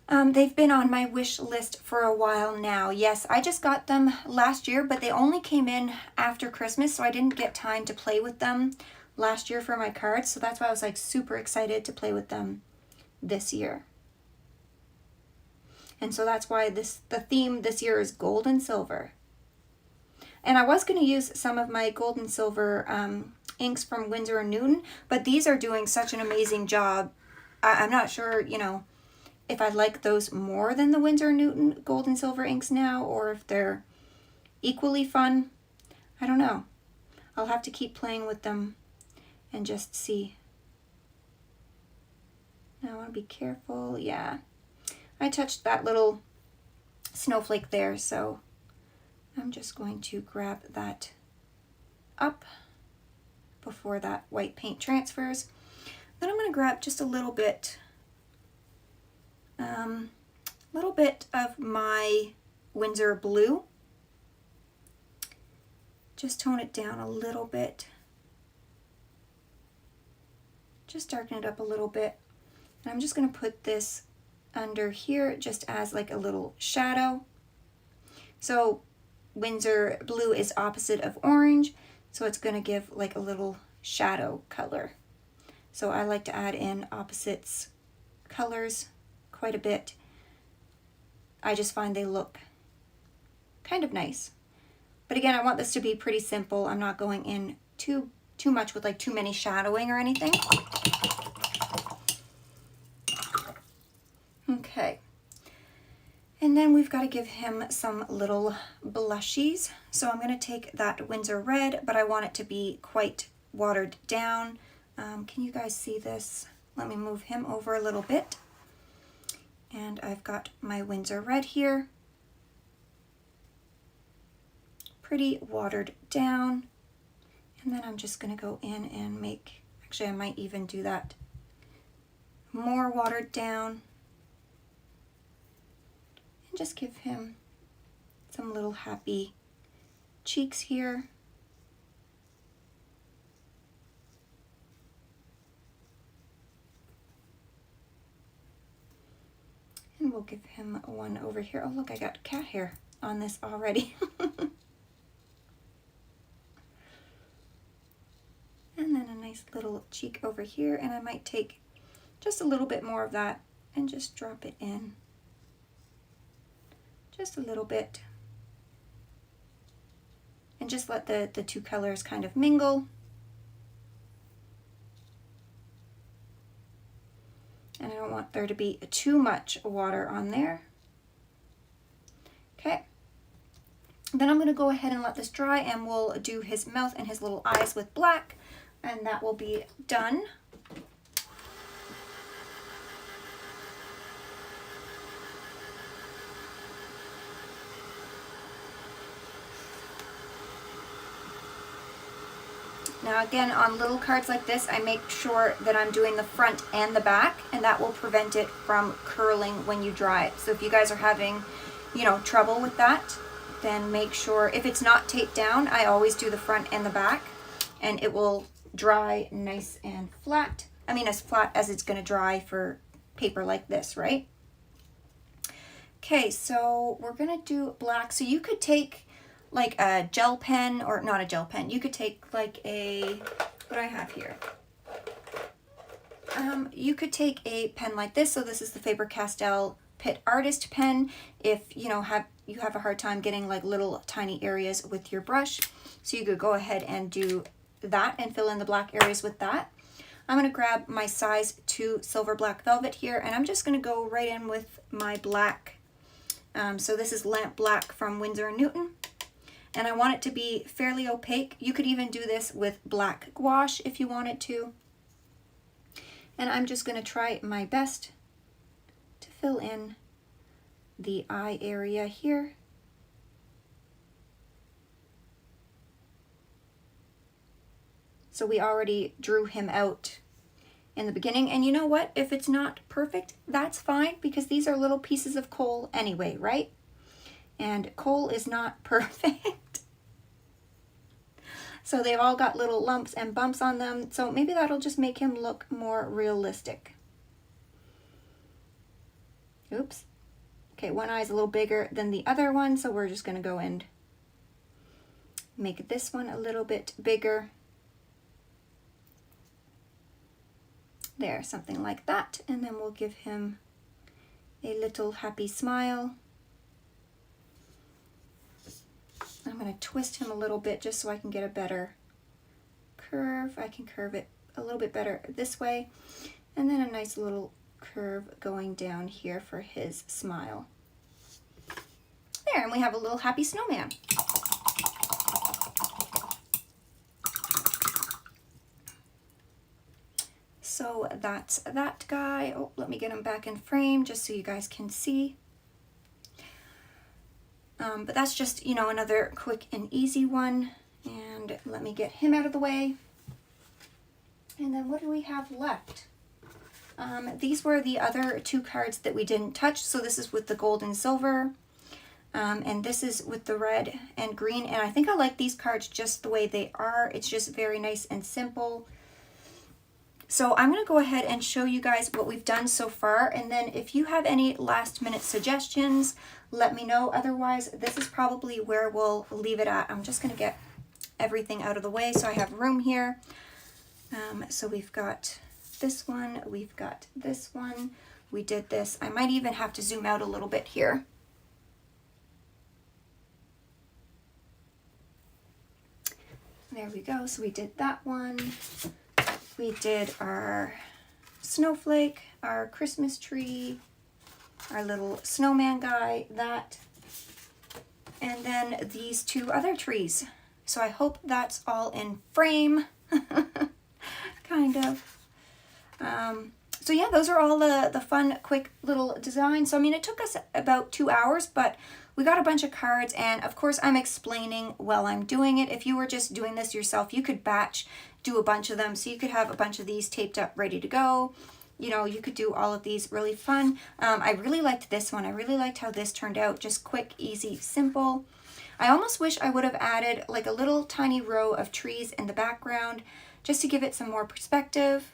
They've been on my wish list for a while now. Yes, I just got them last year, but they only came in after Christmas, so I didn't get time to play with them last year for my cards. So that's why I was like super excited to play with them this year. And so that's why the theme this year is gold and silver. And I was going to use some of my gold and silver inks from Winsor and Newton, but these are doing such an amazing job. I'm not sure, you know, if I like those more than the Winsor and Newton gold and silver inks now, or if they're equally fun. I don't know. I'll have to keep playing with them and just see. Now I want to be careful. Yeah, I touched that little snowflake there, so I'm just going to grab that up before that white paint transfers. Then I'm going to grab just a little bit of my Winsor blue. Just tone it down a little bit. Just darken it up a little bit. And I'm just going to put this under here just as like a little shadow. So Winsor blue is opposite of orange, so it's going to give like a little shadow color. So I like to add in opposites colors quite a bit. I just find they look kind of nice. But again, I want this to be pretty simple. I'm not going in too much with like too many shadowing or anything. Okay. And then we've got to give him some little blushies. So I'm going to take that Winsor red, but I want it to be quite watered down. Can you guys see this? Let me move him over a little bit. And I've got my Winsor red here. Pretty watered down. And then I'm just going to go in and make, actually I might even do that more watered down. And just give him some little happy cheeks here. And we'll give him one over here. Oh look, I got cat hair on this already. And then a nice little cheek over here, and I might take just a little bit more of that and just drop it in. Just a little bit. And just let the two colors kind of mingle. And I don't want there to be too much water on there. Okay. Then I'm going to go ahead and let this dry, and we'll do his mouth and his little eyes with black. And that will be done. Now again, on little cards like this, I make sure that I'm doing the front and the back, and that will prevent it from curling when you dry it. So if you guys are having, you know, trouble with that, then make sure, if it's not taped down, I always do the front and the back, and it will dry nice and flat. I mean, as flat as it's going to dry for paper like this, right? Okay, so we're going to do black. So you could take like a gel pen, or not a gel pen. You could take like a, what do I have here? You could take a pen like this. So this is the Faber-Castell Pitt Artist pen. If you know you have a hard time getting like little tiny areas with your brush, so you could go ahead and do that and fill in the black areas with that. I'm going to grab my size 2 silver black velvet here, and I'm just going to go right in with my black. So this is lamp black from Winsor and Newton, and I want it to be fairly opaque. You could even do this with black gouache if you wanted to. And I'm just going to try my best to fill in the eye area here. So we already drew him out in the beginning. And you know what? If it's not perfect, that's fine, because these are little pieces of coal anyway, right? And coal is not perfect. So they've all got little lumps and bumps on them. So maybe that'll just make him look more realistic. Oops. Okay, one eye is a little bigger than the other one, so we're just going to go and make this one a little bit bigger. There, something like that. And then we'll give him a little happy smile. I'm going to twist him a little bit just so I can get a better curve. I can curve it a little bit better this way. And then a nice little curve going down here for his smile. There, and we have a little happy snowman. So that's that guy. Oh, let me get him back in frame just so you guys can see. But that's just, you know, another quick and easy one. And let me get him out of the way. And then what do we have left? These were the other two cards that we didn't touch. So this is with the gold and silver. And this is with the red and green. And I think I like these cards just the way they are. It's just very nice and simple. So I'm going to go ahead and show you guys what we've done so far. And then if you have any last minute suggestions, let me know. Otherwise, this is probably where we'll leave it at. I'm just going to get everything out of the way so I have room here. So we've got this one. We've got this one. We did this. I might even have to zoom out a little bit here. There we go. So we did that one. We did our snowflake, our Christmas tree, our little snowman guy, that, and then these two other trees. So I hope that's all in frame, kind of. So yeah, those are all the fun, quick little designs. So I mean, it took us about 2 hours, but we got a bunch of cards, and of course I'm explaining while I'm doing it. If you were just doing this yourself, you could batch do a bunch of them. So you could have a bunch of these taped up, ready to go. You know, you could do all of these really fun. I really liked this one. I really liked how this turned out. Just quick, easy, simple. I almost wish I would have added like a little tiny row of trees in the background just to give it some more perspective.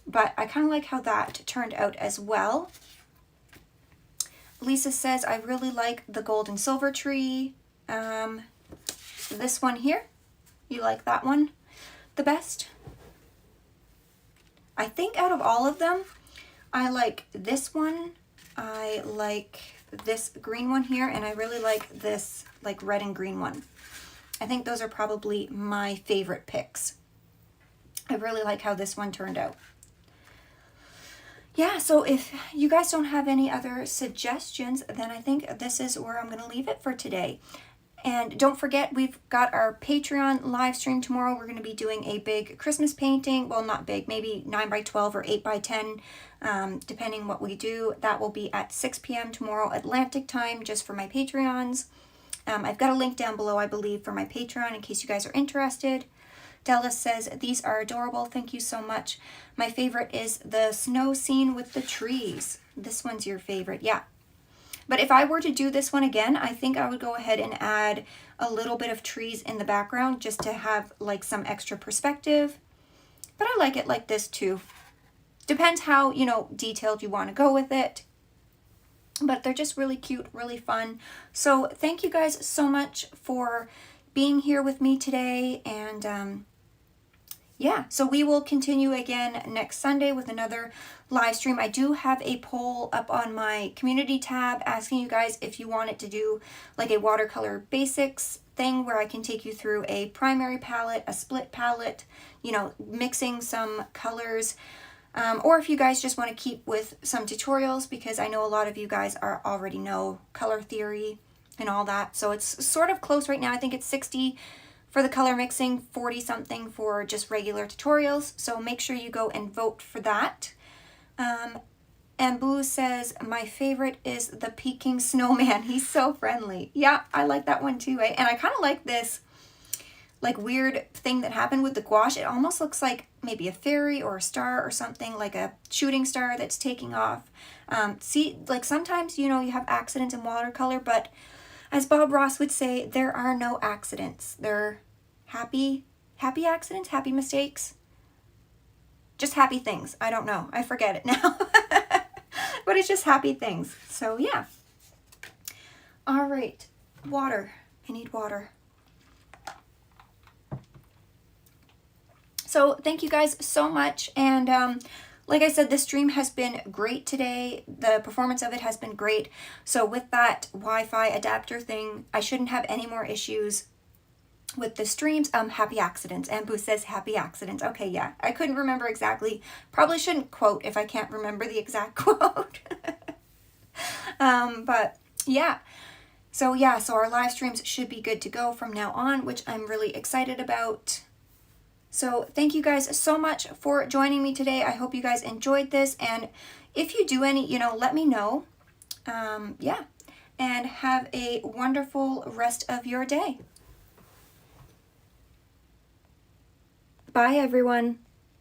But I kind of like how that turned out as well. Lisa says, I really like the gold and silver tree. This one here, you like that one the best? I think out of all of them, I like this one. I like this green one here, and I really like this like red and green one. I think those are probably my favorite picks. I really like how this one turned out. Yeah, so if you guys don't have any other suggestions, then I think this is where I'm going to leave it for today. And don't forget, we've got our Patreon live stream tomorrow. We're going to be doing a big Christmas painting. Well, not big, maybe 9 by 12 or 8 by 10, depending what we do. That will be at 6 p.m. tomorrow Atlantic time, just for my Patreons. I've got a link down below, I believe, for my Patreon in case you guys are interested. Della says, these are adorable. Thank you so much. My favorite is the snow scene with the trees. This one's your favorite. Yeah. But if I were to do this one again, I think I would go ahead and add a little bit of trees in the background just to have like some extra perspective. But I like it like this too. Depends how, you know, detailed you want to go with it. But they're just really cute, really fun. So thank you guys so much for being here with me today. And yeah, so we will continue again next Sunday with another live stream. I do have a poll up on my community tab asking you guys if you wanted to do like a watercolor basics thing where I can take you through a primary palette, a split palette, you know, mixing some colors. Or if you guys just want to keep with some tutorials, because I know a lot of you guys already know color theory and all that. So it's sort of close right now. I think it's 60 for the color mixing, 40 something for just regular tutorials. So make sure you go and vote for that. And Boo says, my favorite is the peeking snowman. He's so friendly. Yeah, I like that one too. And I kind of like this like weird thing that happened with the gouache. It almost looks like maybe a fairy or a star or something, like a shooting star that's taking off. See, like sometimes, you know, you have accidents in watercolor, but as Bob Ross would say, there are no accidents. They're happy accidents, happy mistakes, just happy things. I don't know. I forget it now. But it's just happy things. So yeah. All right. Water. I need water. So thank you guys so much. And like I said, this stream has been great today. The performance of it has been great. So with that Wi-Fi adapter thing, I shouldn't have any more issues with the streams. Happy accidents. Ambu says happy accidents. Okay, yeah. I couldn't remember exactly. Probably shouldn't quote if I can't remember the exact quote. But yeah. So yeah, so our live streams should be good to go from now on, which I'm really excited about. So thank you guys so much for joining me today. I hope you guys enjoyed this. And if you do any, let me know. Yeah. And have a wonderful rest of your day. Bye, everyone.